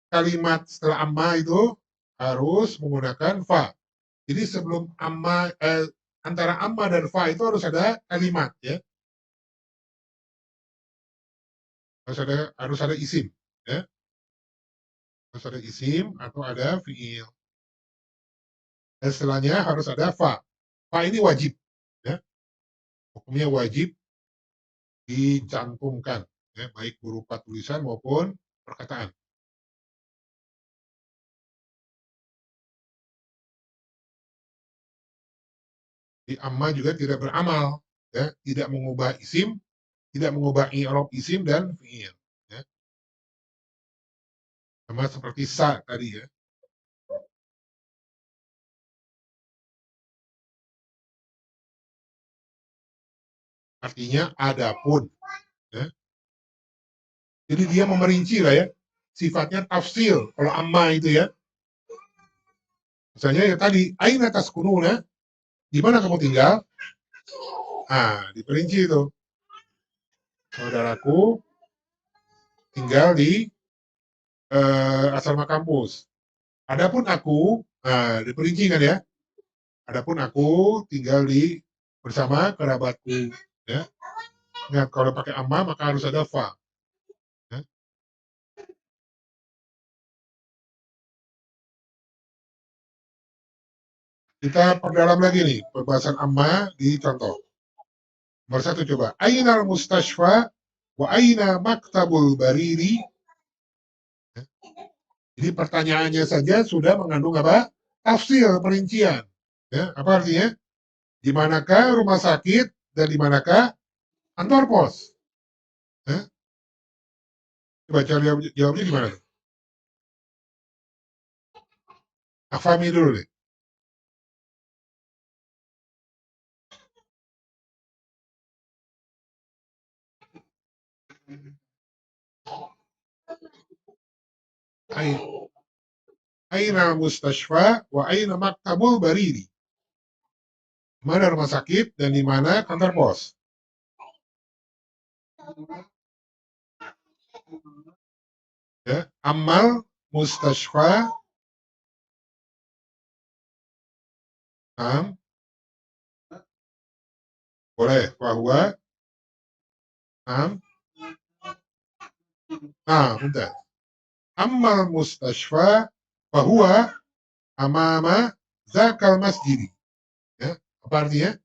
A: kalimat setelah amma itu harus menggunakan fa. Jadi sebelum amma antara amma dan fa itu harus ada kalimat ya. Harus ada isim ya. Harus ada isim atau ada fiil. Dan setelahnya harus ada fa. Fa ini wajib ya. Hukumnya wajib dicantumkan ya, baik berupa tulisan maupun perkataan. Di amma juga tidak beramal ya, tidak mengubah isim, tidak mengubah i'rab isim dan fiil ya. Sama seperti sa tadi ya. Artinya adapun ya. Jadi dia memerinci lah ya. Sifatnya tafsir kalau amma itu ya. Misalnya ya tadi aina taskununa, di mana kamu tinggal? Ah, diperinci itu. Saudaraku tinggal di asrama kampus. Adapun aku, diperinci kan ya. Adapun aku tinggal di bersama kerabatku. Ya. Ingat kalau pakai amma maka harus ada fa. Ya. Kita perdalam lagi nih pembahasan amma di contoh. Nomor satu coba. Aina mustashfa wa aina maktabul bariri. Ya. Jadi pertanyaannya saja sudah mengandung apa? Tafsir, perincian. Ya, apa artinya? Di manakah rumah sakit dan di manakah kantor pos? Ya. Coba cari jawabnya gimana tuh? Afami dulu deh. Aina mustashfa wa aina maktabul bariri. Di mana rumah sakit dan di mana kantor pos? Ya, amal mustashfa, am, boleh, bahwa, am, bentar. Amal mustashfa bahwa amama zakal masjid. Ya, apa artinya?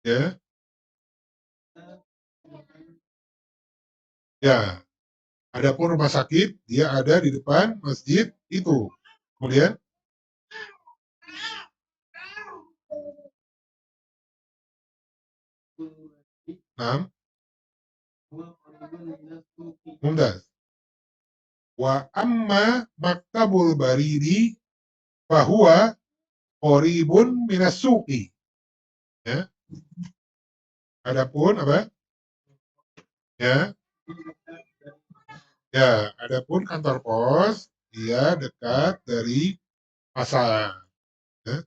A: Ya, ya. Adapun rumah sakit dia ada di depan masjid itu. Kemudian, am, mumtaz. Wa amma maktabul baridi bahwa qoribun minas suqi. Ya, adapun apa? Ya, ya, adapun kantor pos dia dekat dari pasar. Ya,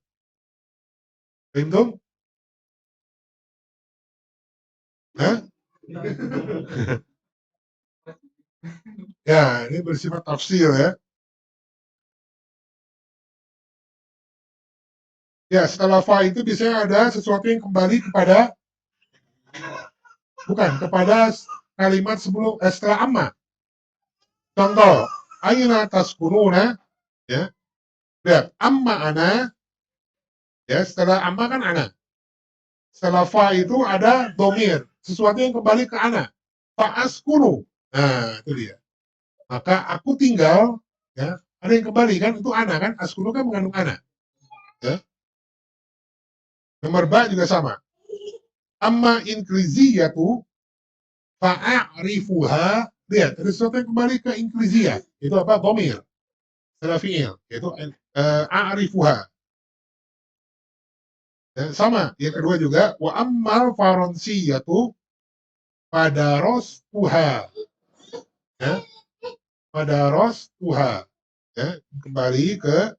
A: Rintung? Hah? Ya, ini bersifat tafsir ya. Ya, setelah fa itu biasanya ada sesuatu yang kembali kepada, bukan, kepada kalimat sebelum, setelah amma. Contoh, aina taskununa, ya. Lihat, amma ana, ya, setelah amma kan ana. Setelah fa itu ada domir, sesuatu yang kembali ke ana. Fa'askunu. Nah, itu dia. Maka aku tinggal, ya, ada yang kembali kan, itu ana kan, askunu kan mengandung ana. Ya. Nomor ba juga sama. Amma inkriziyatu fa'arifuha. Lihat, ada sesuatu yang kembali ke inkriziyah. Itu apa? Domir. Setelah fi'il. Yaitu a'rifuha. Dan sama, yang kedua juga wa ammal faronsiyatu padaros tuha, ya, padaros tuha, ya, kembali ke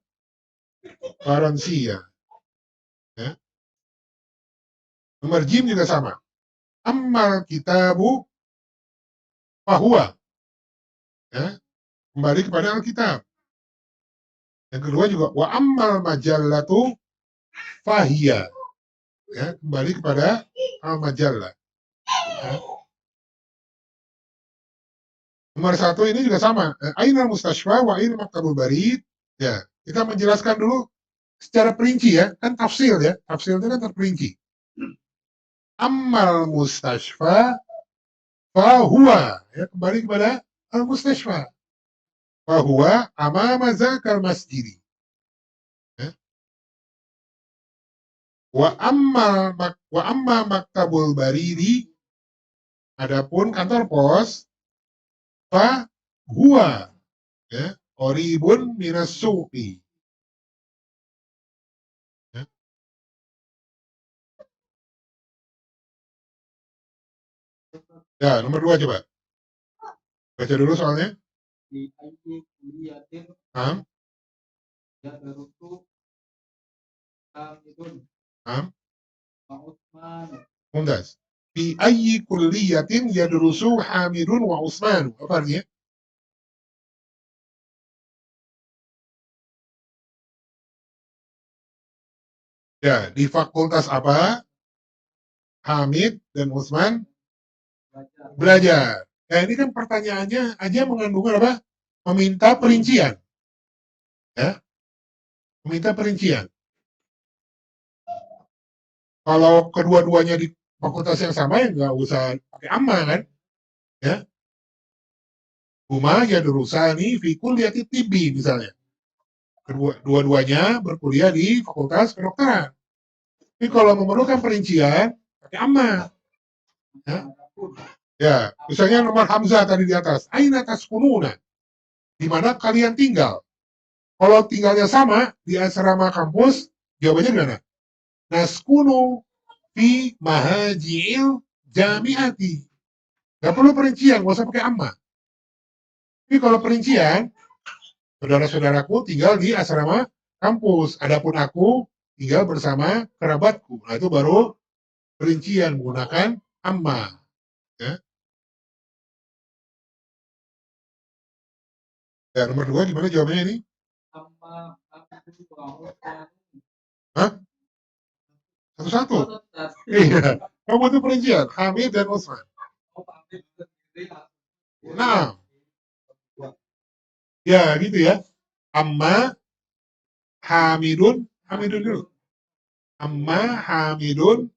A: faronsiya, ya. Nomor jim juga sama. Ammal kitabu fahuwa, ya, kembali kepada Alkitab. Yang kedua juga wa ammal majallatu fahiyya, ya, kembali kepada al-majallah. Ya. Nomor satu ini juga sama. Aina mustashfa wa aina maktabul barid. Ya, kita menjelaskan dulu secara perinci ya, kan tafsir ya. Tafsir itu kan terperinci. Ammal mustashfa fahuwa, ya, kembali kepada al mustashfa. Fahuwa amama zakal masjidi. Ya. Wa amma maktabul baridi, adapun kantor pos, fahuwa, ya, oribun minas suqi. Ya. Ya, nomor dua coba. Baca dulu soalnya. Am, am, mumtaz. Fi ayyi kulliyatin yadrusu Hamidun wa Utsman. Apa artinya? Ya, di fakultas apa Hamid dan Utsman belajar? Nah, ini kan pertanyaannya aja mengandung apa? Meminta perincian, ya, meminta perincian. Kalau kedua-duanya di fakultas yang sama ya nggak usah pakai amma kan, ya. Huma yadrusani fi kulliyati tibbi misalnya. Dua-duanya berkuliah di fakultas kedokteran. Tapi kalau memerlukan perincian, pakai amma. Ya, ya. Misalnya nomor Hamzah tadi di atas. Aina taskununa? Di mana kalian tinggal? Kalau tinggalnya sama di asrama kampus, jawabannya gimana? Naskunu fi mahaji'il jami'ati. Gak perlu perincian, gak usah pakai amma. Tapi kalau perincian, saudara-saudaraku tinggal di asrama kampus. Adapun aku tinggal bersama kerabatku. Nah, itu baru perincian menggunakan amma. Ya. Ya, nomor dua gimana jawabannya ini? Hah? Satu-satu? Iya. Kamu itu perincian, Hamid dan Usman. Nah, ya gitu ya. Amma Hamidun, Hamidun dulu. Amma Hamidun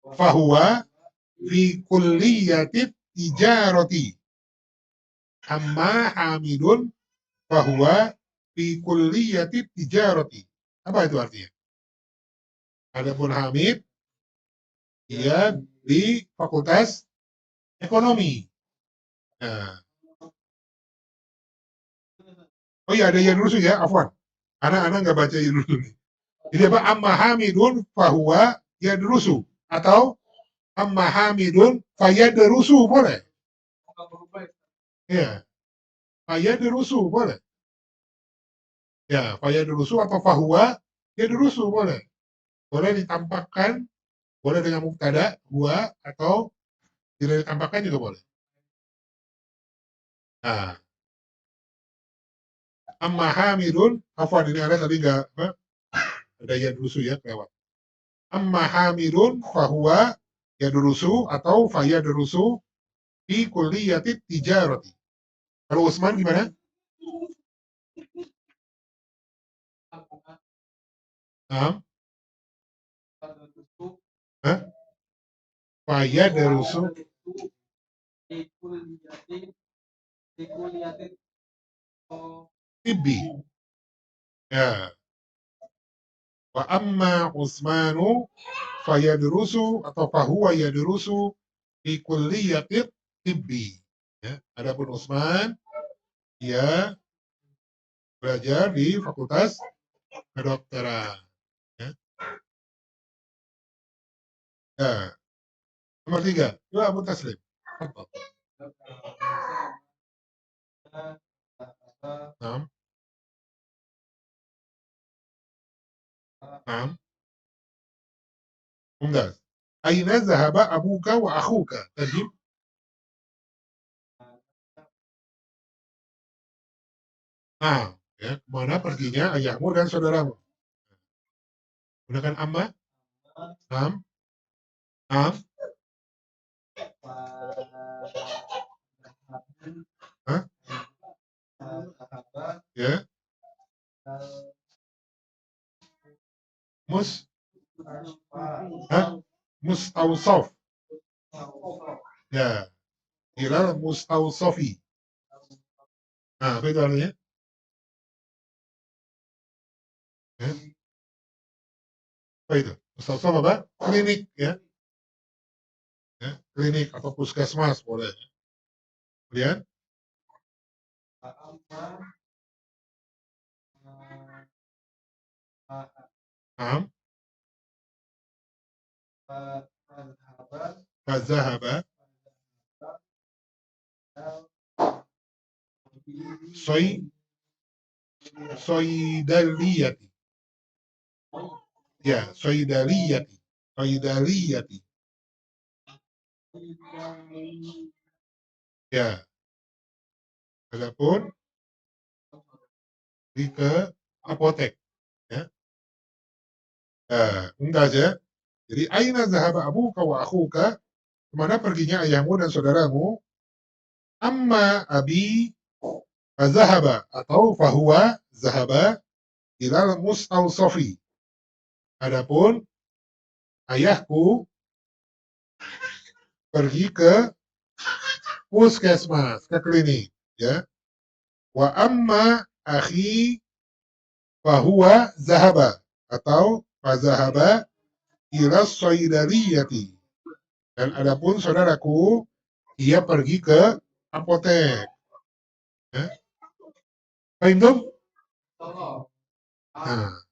A: fahuwa fi kulliyatit tijarati. Amma Hamidun fahuwa fi kulliyatit tijarati. Apa itu artinya? Adapun Hamid, dia di fakultas ekonomi. Nah, oh iya ada yang rusuh ya, afwan. Anak-anak nggak baca yang rusuh nih. Jadi apa? Amma Hamidun fahuwa yadrusu atau amma Hamidun fayadrusu boleh. Ya, fayadrusu boleh. Ya, fayadrusu atau fahuwa yadrusu boleh. Boleh ditampakkan, boleh dengan mubtada huwa atau tidak ditampakkan juga boleh. Nah, amma Hamidun, afwan ini ada tadi nggak ada yadrusu ya lewat. Amma Hamidun fahuwa yadrusu atau fayadrusu fi kulliyati tijarati. Kalau Usman gimana? Nah, Hah? Fayadrusu tibbi. Ya. Wa amma Usmanu fayadrusu atau fahuwa yadrusu fi kulliyati tibbi. Ya. Adapun Usman dia belajar di Fakultas Kedokteran. Ya. Ya. Nomor tiga, coba Abu Taslim. Nah, nah, mumtaz. Aina zahaba abuka wa akhuka? Tadi, nah, ya, kemana perginya ayahmu dan saudaramu? Gunakan amma, nam, nam, Hah? Ya, mus, Hah? Mustausof. Ya, ilal mustausofi. Nah, apa itu artinya? Ya, apa itu? Mustausof apa? Klinik, ya. Ya, klinik atau puskesmas boleh. Kemudian, nam, fazahaba, soy, soidaliyati. Ya, soidaliyati. Soidaliyati. Ya, adapun pergi ke apotek. Ya. Mumtaz ya. Jadi aina zahaba abuka wa akhuka, kemana perginya ayahmu dan saudaramu? Amma abi fazahaba atau fahuwa zahaba ilal mustausofi. Adapun ayahku pergi ke puskesmas, ke klinik, ya. Wa amma akhi fahuwa zahaba atau fazahaba ila soidaliyati. Dan adapun saudaraku, ia pergi ke apotek. Ya. Paham tuh? Nah,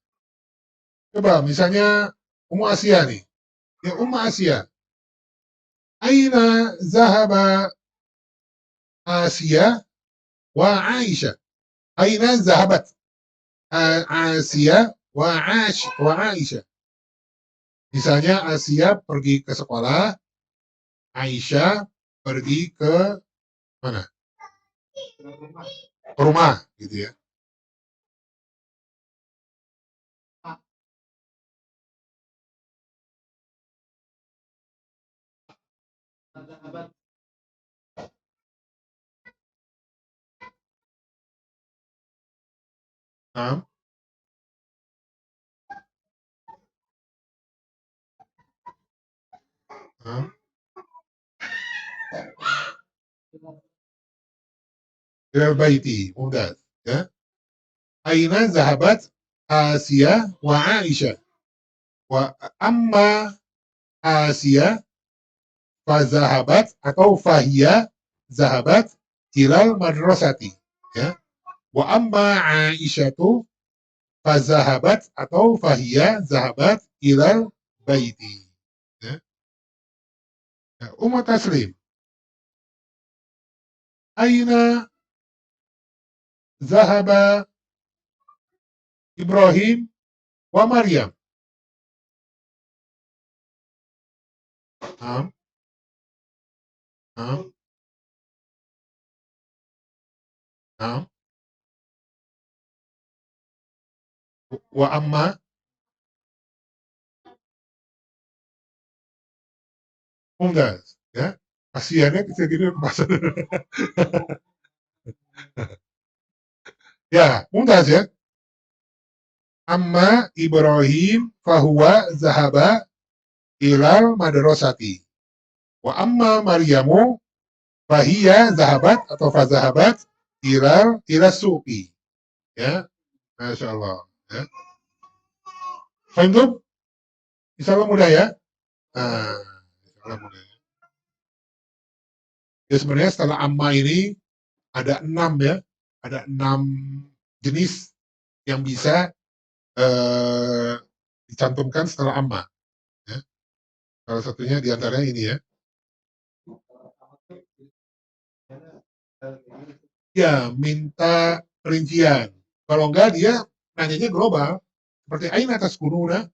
A: coba misalnya Ummu Asia nih. Ya Ummu Asia, aina zahaba Asia wa Aisyah. Aina zahabat Asia wa Aisyah. Misalnya Asia pergi ke sekolah, Aisyah pergi ke mana? Ke rumah, gitu ya. Nah, nah, ilal baiti, mumtaz. Ya. Aina zahabat Asia wa Aisyah. Wa amma Asia fazahabat atau fahia zahabat ilal madrasati. Ya. Wa amma Aisyatu fazahabat atau fahia zahabat ilal baiti. Ya. Ya. Umat taslim. Aina zahaba Ibrahim wa Maryam. Naam, naam, naam. Wa amma mumtaz. Ya. Kasihannya kecil gini pasal. Ya, mumtaz ya. Amma Ibrahim fahuwa zahaba ilal madrasati. Wa amma Maryamu fahiya zahabat atau fazahabat ila suqi. Ya, Masya Allah. Ya. Fahim tuh? Insya Allah mudah ya. Nah, insya Allah mudah. Ya sebenarnya setelah amma ini ada 6 ya. Ada 6 jenis yang bisa dicantumkan setelah amma. Ya. Salah satunya diantaranya ini ya. Ya, minta perincian. Kalau enggak dia nanyanya global. Seperti aina atas kununa.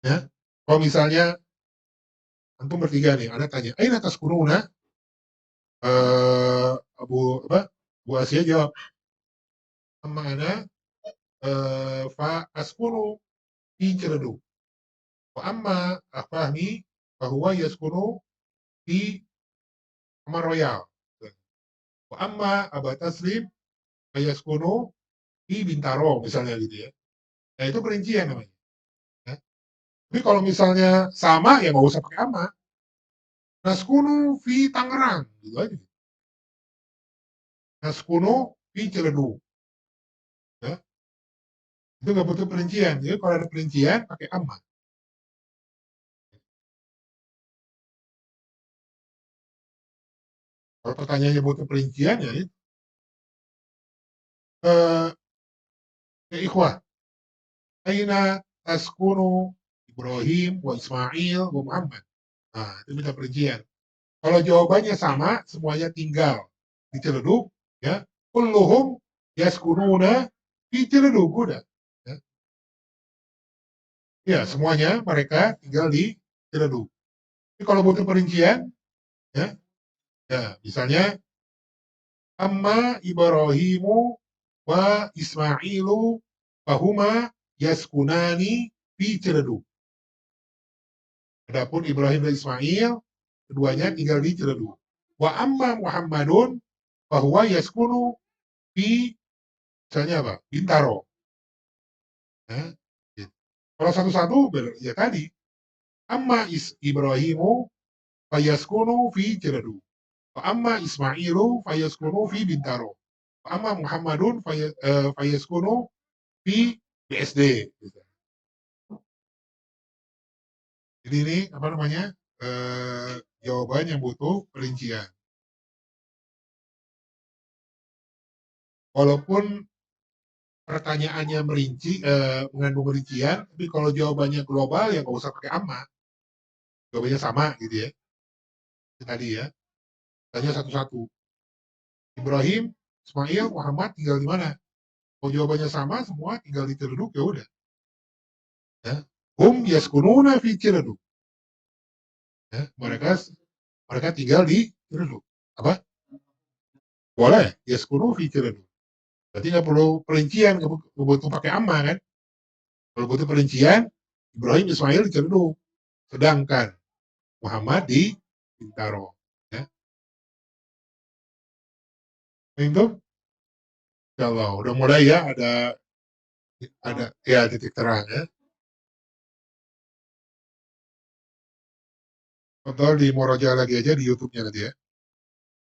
A: Ya. Kalau misalnya antum bertiga nih, ada tanya, aina atas kununa? Abu apa? Bu Asia jawab, sama ana fa askunu fi Ciledug. Wa amma Fahmi bahwa yaskunu fi Kamar Royal. Wa amma Aba Taslim yaskunu di Bintaro misalnya gitu ya. Nah itu perincian namanya. Ya. Tapi kalau misalnya sama ya nggak usah pakai ama. Naskunu fi Tangerang gitu aja. Naskunu fi Ciledug. Ya. Itu nggak butuh perincian. Jadi kalau ada perincian pakai ama. Kalau pertanyaannya butuh perincian ya, eh, ya ikhwah, aina taskunu Ibrahim wa Ismail wa Muhammad. Nah, itu minta perincian. Kalau jawabannya sama, semuanya tinggal di Ciledug, ya. Kulluhum yaskununa di Ciledug udah. Ya. Ya, semuanya mereka tinggal di Ciledug. Tapi kalau butuh perincian, ya, ya misalnya amma Ibrahimu wa Ismailu fahuma yaskunani fi Ciledug. Adapun Ibrahim dan Ismail, keduanya tinggal di Ciledug. Wa amma Muhammadun fahuwa yaskunu fi, misalnya apa? Bintaro. Ya, gitu. Kalau satu-satu, ya tadi. Amma Ibrahimu fayaskunu fi Ciledug. Wa amma Ismailu fayaskunu fi Bintaro. Wa amma Muhammadun fayaskunu fi BSD. Gitu. Jadi ini apa namanya? Jawaban yang butuh perincian. Walaupun pertanyaannya mengandung rincian, tapi kalau jawabannya global ya nggak usah pakai amma, jawabannya sama gitu ya. Itu tadi ya, tanya satu-satu. Ibrahim, Ismail, Muhammad tinggal di mana? Kalau jawabannya sama semua tinggal di Ciledug ya udah. Ya. Yaskununa fi Ciledug. Ya. Mereka tinggal di Ciledug. Apa? Boleh, yaskunu fi Ciledug. Berarti nggak perlu perincian, nggak butuh pakai amma kan? Kalau butuh perincian, Ibrahim, Ismail di Ciledug. Sedangkan Muhammad di Bintaro. Ya. Itu kalau udah mulai ya ada ya titik terang ya. Contoh di Moroja lagi aja di YouTube-nya nanti ya.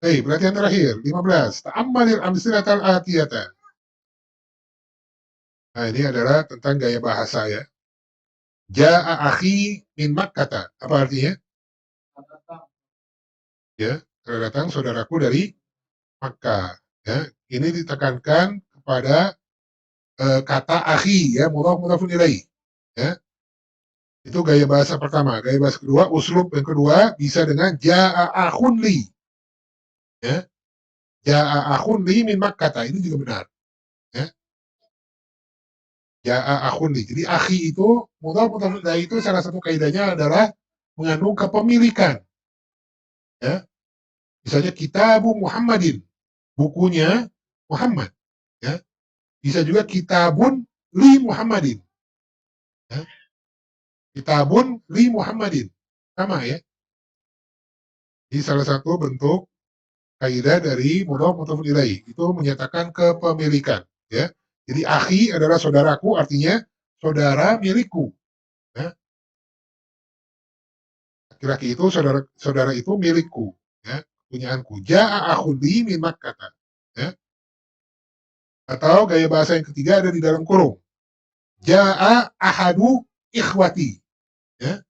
A: Hei, perhatian terakhir 15. Ta'ammalil amsilatal atiyata. Nah, ini adalah tentang gaya bahasa ya. Ja'a akhi min Makkata. Apa artinya? Ya, telah datang saudaraku dari Makkah. Ya, ini ditekankan kepada kata akhi ya, mudhaf ilaih. Ya, itu gaya bahasa pertama. Gaya bahasa kedua, uslub yang kedua bisa dengan ja'a akhun li. Ya, ja'a akhun li min Makkah. Ini juga benar. Ya, ja'a akhun li. Jadi akhi itu mudhaf ilaih itu salah satu kaidahnya adalah mengandung kepemilikan. Ya, misalnya Kitabu Muhammadin, bukunya Muhammad. Ya, bisa juga Kitabun li Muhammadin. Ya, Kitabun li Muhammadin. Sama ya. Ini salah satu bentuk kaidah dari mudhaf ilaih. Itu menyatakan kepemilikan. Ya. Jadi akhi adalah saudaraku, artinya saudara milikku. Ya. Laki-laki itu saudara itu milikku. Ya. Punyaanku. Ja'a akhudi min Makkah. Ya. Atau gaya bahasa yang ketiga ada di dalam kurung. Ja'a ahadu ikhwati. Ya.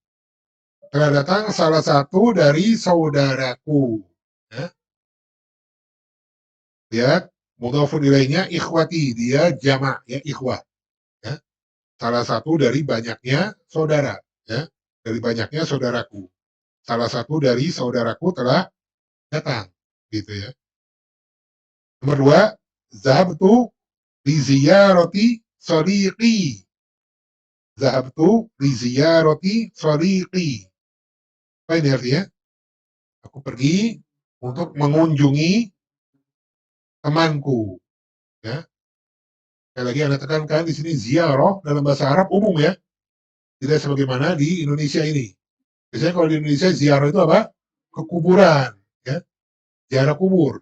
A: Telah datang salah satu dari saudaraku. Ya. Lihat, mudhafun ilaihnya ikhwati, dia jamak ya, ikhwah. Ya. Salah satu dari banyaknya saudara, ya. Dari banyaknya saudaraku. Salah satu dari saudaraku telah datang, gitu ya. Nomor dua, zahabtu li ziyarati sadiqi. Zahabtu li ziyarati sadiqi. Apa ini artinya? Aku pergi untuk mengunjungi temanku. Ya. Sekali lagi Anda tekankan di sini ziarah dalam bahasa Arab umum ya. Tidak sebagaimana di Indonesia ini. Biasanya kalau di Indonesia ziarah itu apa? Ke kuburan. Ya. Ziarah kubur.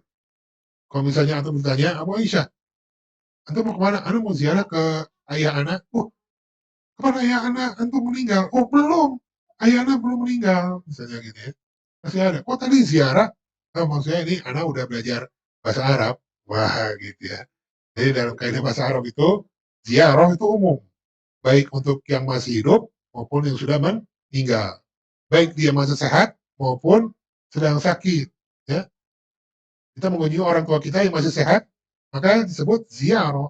A: Kalau misalnya antum bertanya, Abu Aisyah, antum mau kemana? Antum mau ziarah ke ayah anak. Oh, kemana ayah anak? Antum meninggal. Oh, belum. Ayah anak belum meninggal. Misalnya gitu ya. Masih ada. Oh, tadi ziarah. Nah, maksudnya ini anak udah belajar bahasa Arab. Wah, gitu ya. Jadi dalam kaidah bahasa Arab itu, ziarah itu umum. Baik untuk yang masih hidup maupun yang sudah meninggal. Baik dia masih sehat maupun sedang sakit. Ya. Kita mengunjungi orang tua kita yang masih sehat, maka disebut ziarah.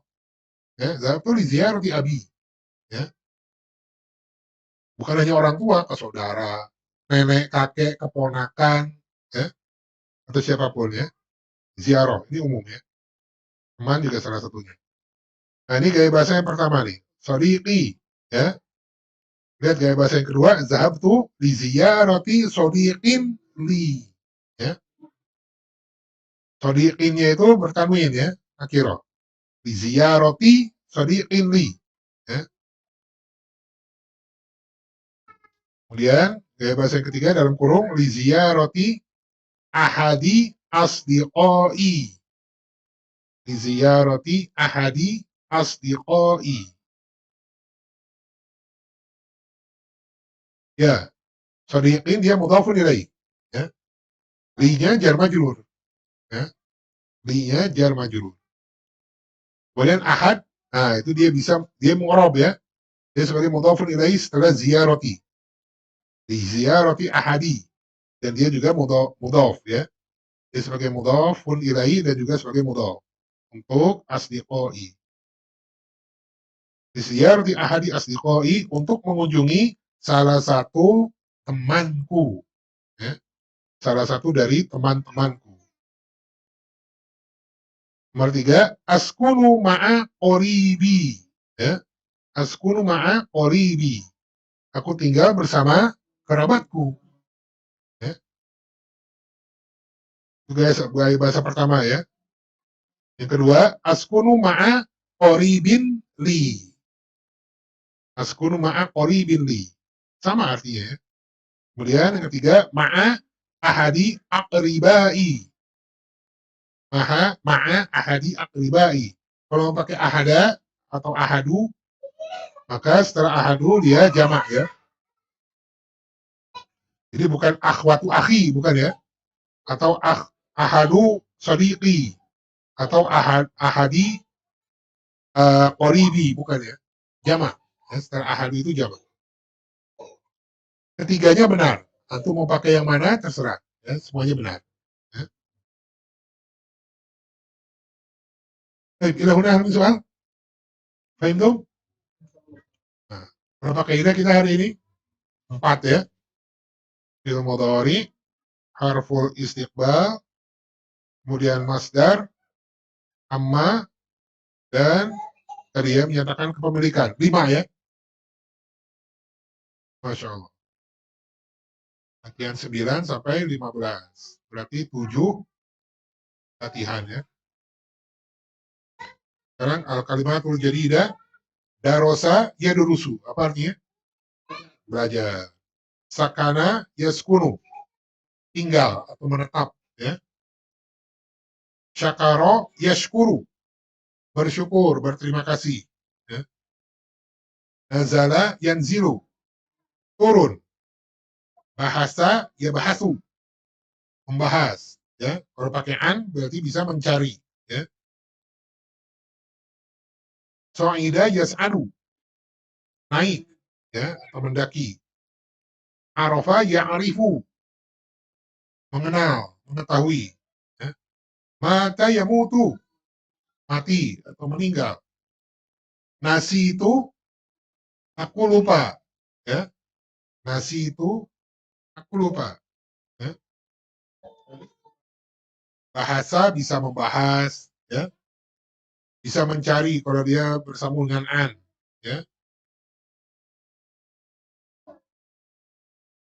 A: Ya, itu ziarah di abi. Ya. Bukan hanya orang tua, ke saudara, nenek, kakek, keponakan, ya, atau siapapun ya. Ziarah, ini umum ya. Teman juga salah satunya. Nah, ini gaya bahasa yang pertama nih. Sadiqi, ya. Lihat gaya bahasa yang kedua, zahabtu li ziyarati shodiqin li. Ya. Shodiqinnya itu bertanwin ya, akhirah. Li ziyarati shodiqin li. Ya. Kemudian gaya bahasa yang ketiga dalam kurung li ziyarati ahadi asdiqai. Li ziyarati ahadi asdiqai. Ya, shodiqin dia mudhafun ilaih. Ya. Li-nya jar majrur. Ya. Li-nya jar majrur. Kemudian ahad, nah itu dia mu'rab ya. Dia sebagai mudhafun ilaih setelah ziyarati. Di ziyarati ahadi. Dan dia juga mudhaf ya. Dia sebagai mudhafun ilaih dan juga sebagai mudhaf. Untuk asdiqai. Di ziyarati ahadi asdiqai untuk mengunjungi salah satu temanku. Ya. Salah satu dari teman-temanku. Nomor 3, askunu ma'a qoribi. Ya. Askunu ma'a qoribi. Aku tinggal bersama kerabatku. Ya. Itu gaya bahasa pertama ya. Yang kedua, askunu ma'a qoribin li. Askunu ma'a qoribin li. Sama artinya ya. Kemudian yang ketiga, ma'a ahadi aqribai. Ma'a ahadi aqribai. Kalau pakai ahada atau ahadu, maka setelah ahadu dia jamak ya. Jadi bukan akhwatu akhi, bukan ya. Atau ahadu sadiqi. Atau ahadi qoribi, bukan ya. Jamak. Ya, setelah ahadu itu jamak. Ketiganya benar. Antum mau pakai yang mana terserah. Ya, semuanya benar. Ya. Baik, ila huna hal soal. Fahim tuh? Nah, berapa kaidah kita hari ini? 4 ya. Fi'il mudhari, harful istiqbal, kemudian masdar, amma, dan tadi ya menyatakan kepemilikan. 5 ya. Masya Allah. Latihan 9 sampai 15. Berarti 7 latihan ya. Sekarang al-kalimatul jadidah, darosa yadurusu. Apa artinya? Belajar. Sakana yaskunu. Tinggal atau menetap ya. Syakaro yashkuru. Bersyukur, berterima kasih ya. Nazala yanzilu. Turun. Bahasa ya bahasu. Membahas ya. Kalau pakai an berarti bisa mencari ya. So'ida yas'adu. Naik ya atau mendaki. Arafa ya'rifu. Mengenal, mengetahui ya. Mata yamutu. Mati atau meninggal. Nasi itu aku lupa ya. Nasi itu aku lupa ya. Bahasa bisa membahas ya. Bisa mencari kalau dia bersambung dengan an ya.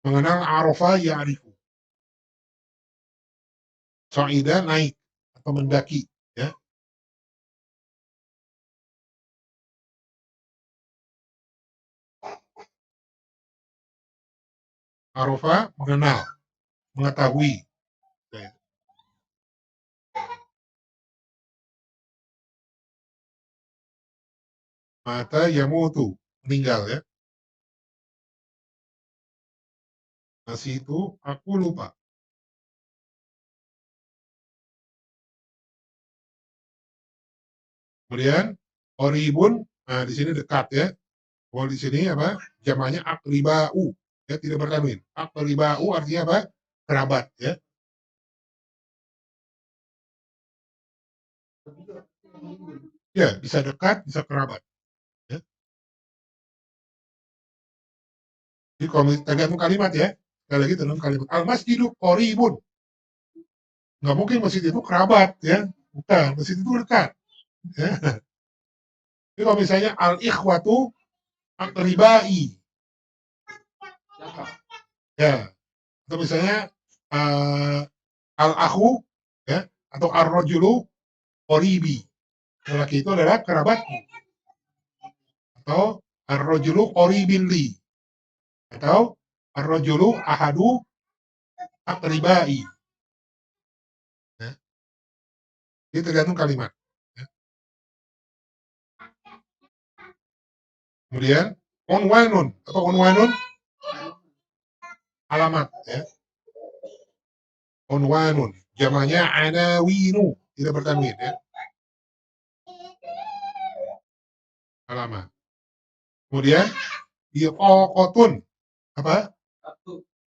A: Mengenal arafa ya'rifu. So'ida naik atau mendaki ya. Arafa mengenal, mengetahui ya. Mata yamutu, meninggal ya. Nasi itu aku lupa. Kemudian qoribun, nah di sini dekat ya. Kalau di sini apa? Jamaknya akribau, ya tidak bertanwin. Akribau artinya apa? Kerabat ya. Ya, bisa dekat, bisa kerabat. Ya. Jadi kalau tergantung kalimat ya. Sekali lagi tergantung kalimat. Al masjidu qoribun. Nggak mungkin masjid itu kerabat ya. Bukan, masjid itu dekat. Ya. Jadi kalau misalnya al ikhwatu akribai. Ya, atau misalnya al-akhu ya, atau ar-rajulu qoribi. Lelaki itu adalah kerabatku. Atau ar-rajulu qoribin li. Atau ar-rajulu ahadu aqribai. Ya, ini tergantung kalimat. Ya. Kemudian unwanun. Apa unwanun? Alamat. Ya. Unwanun. Jamannya anawinu. Tidak bertanwin. Ya. Alamat. Kemudian biqaqatun. Apa?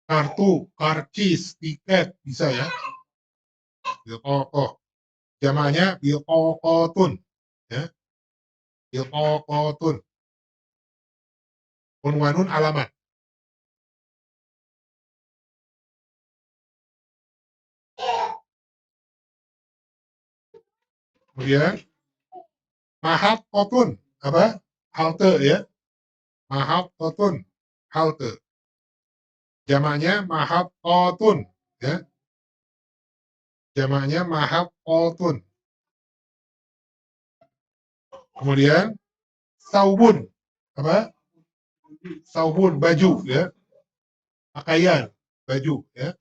A: Kartu, karcis, tiket. Bisa ya. Biqaqah. Jamannya biqaqatun. Ya. Biqaqatun. Unwanun alamat. Kemudian mahaqqatun. Apa? Halte ya. Mahaqqatun. Halte. Jamaknya mahaqqatun ya. Jamaknya mahaqqatun. Kemudian saubun. Apa? Saubun baju ya. Pakaian, baju ya.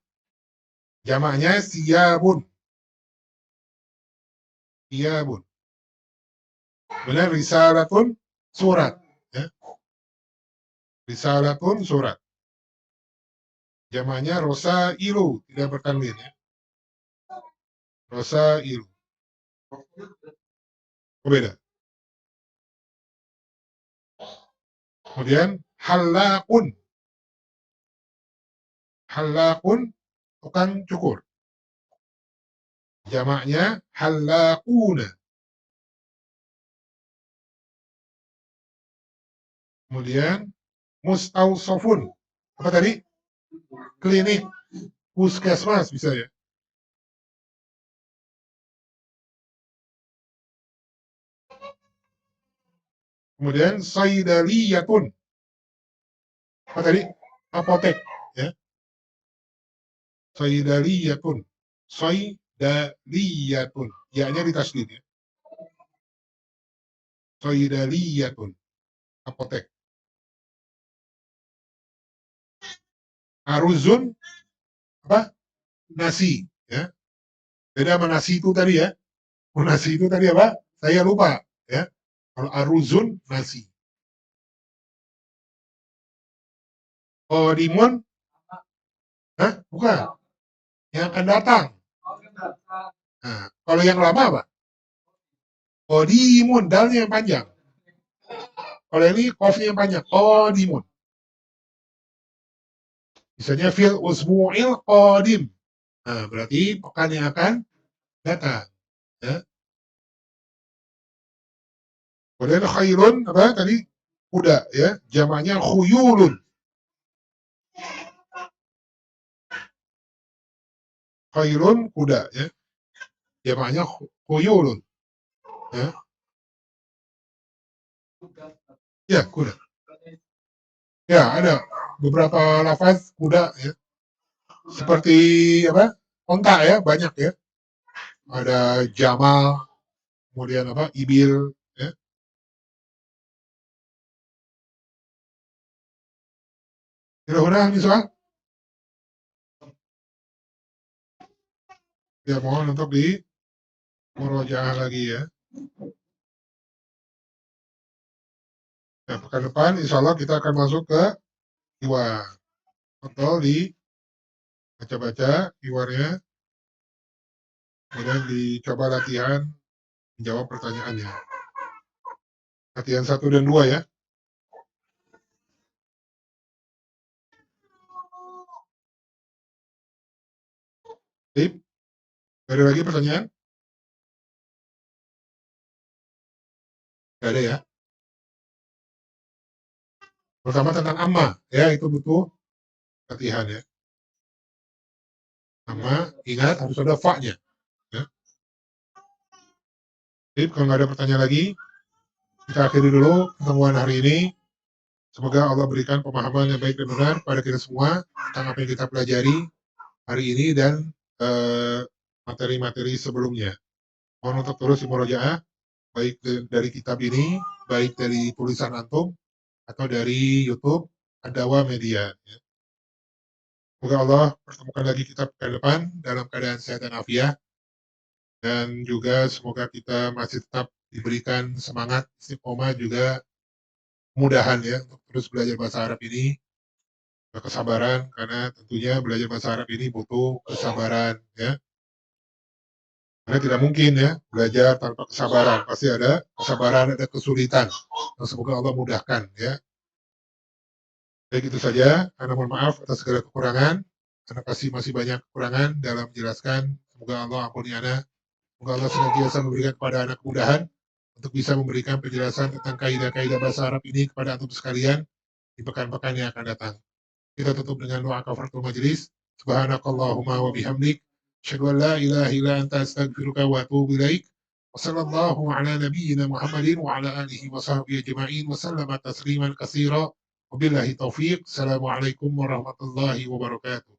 A: Jamaknya siyabun. Siyabun. Kemudian risalatun surat ya. Risalatun surat. Jamaknya rosailu, tidak bertanwin ya. Rosailu. Beda. Kemudian halakun. Halakun tukang cukur. Jamaknya halakuna. Kemudian mustausofun. Apa tadi? Klinik, puskesmas bisa ya. Kemudian saidaliyatun. Apa tadi? Apotek ya. Saidaliyatun. Saidaliyatun. Ya-nya ditasdid ya. Saidaliyatun. Apotek. Aruzun apa? Nasi ya. Beda sama nasi itu tadi ya. Nasi itu tadi apa? Saya lupa ya. Kalau aruzun nasi. Qadimun, hah? Bukan. Yang akan datang. Nah, kalau yang lama apa? Qadimun, dalnya yang panjang. Kalau ini qafnya yang panjang. Qadimun. Misalnya fil usbu'il qadim. Nah, berarti pekan yang akan datang. Ya. Kemudian khairun, apa tadi? Kuda, ya. Jamaknya khuyulun. Khairun, kuda, ya. Jamaknya khuyulun. Ya. Ya, kuda. Ya, ada beberapa lafaz kuda, ya. Seperti apa? Onta, ya, banyak, ya. Ada jamal, kemudian apa? Ibil, ya. Kira-kira ini soal? Ya, mohon untuk di murojaah lagi ya. Ya, pekan depan insya Allah kita akan masuk ke iwar. Atau di baca-baca iwarnya, kemudian dicoba latihan menjawab pertanyaannya. Latihan 1 dan 2 ya. Tip, ada lagi pertanyaan? Gak ada ya. Pertama tentang amma, ya itu butuh latihan ya. Amma, ingat harus ada fa-nya. Ya. Tip, kalau nggak ada pertanyaan lagi, kita akhiri dulu pertemuan hari ini. Semoga Allah berikan pemahaman yang baik dan benar pada kita semua tentang apa yang kita pelajari hari ini dan materi-materi sebelumnya. Mohon untuk terus murojaah baik dari kitab ini, baik dari tulisan antum atau dari YouTube Adawa Media. Ya. Semoga Allah pertemukan lagi kita ke depan dalam keadaan sehat dan afiat, dan juga semoga kita masih tetap diberikan semangat, istiqomah, juga kemudahan ya untuk terus belajar bahasa Arab ini, kesabaran, karena tentunya belajar bahasa Arab ini butuh kesabaran ya. Karena tidak mungkin ya belajar tanpa kesabaran, pasti ada kesabaran, ada kesulitan. Nah, semoga Allah mudahkan ya. Baik, itu saja. Ana mohon maaf atas segala kekurangan. Ana pasti masih banyak kekurangan dalam menjelaskan. Semoga Allah ampuni Ana. Semoga Allah senantiasa memberikan kepada Ana kemudahan untuk bisa memberikan penjelasan tentang kaidah-kaidah bahasa Arab ini kepada antum sekalian di pekan-pekan yang akan datang. Kita tutup dengan doa kafaratul majelis. Subhanakallahumma wa bihamdik. Asyhadu an la ilaha illa anta astaghfiruka wa atubu ilaik. Wa sallallahu ala nabiyyina Muhammadin wa ala alihi wa sahbihi ajma'in wa sallama tasliman katsira. Wabillahi taufiq. Assalamualaikum warahmatullahi wabarakatuh.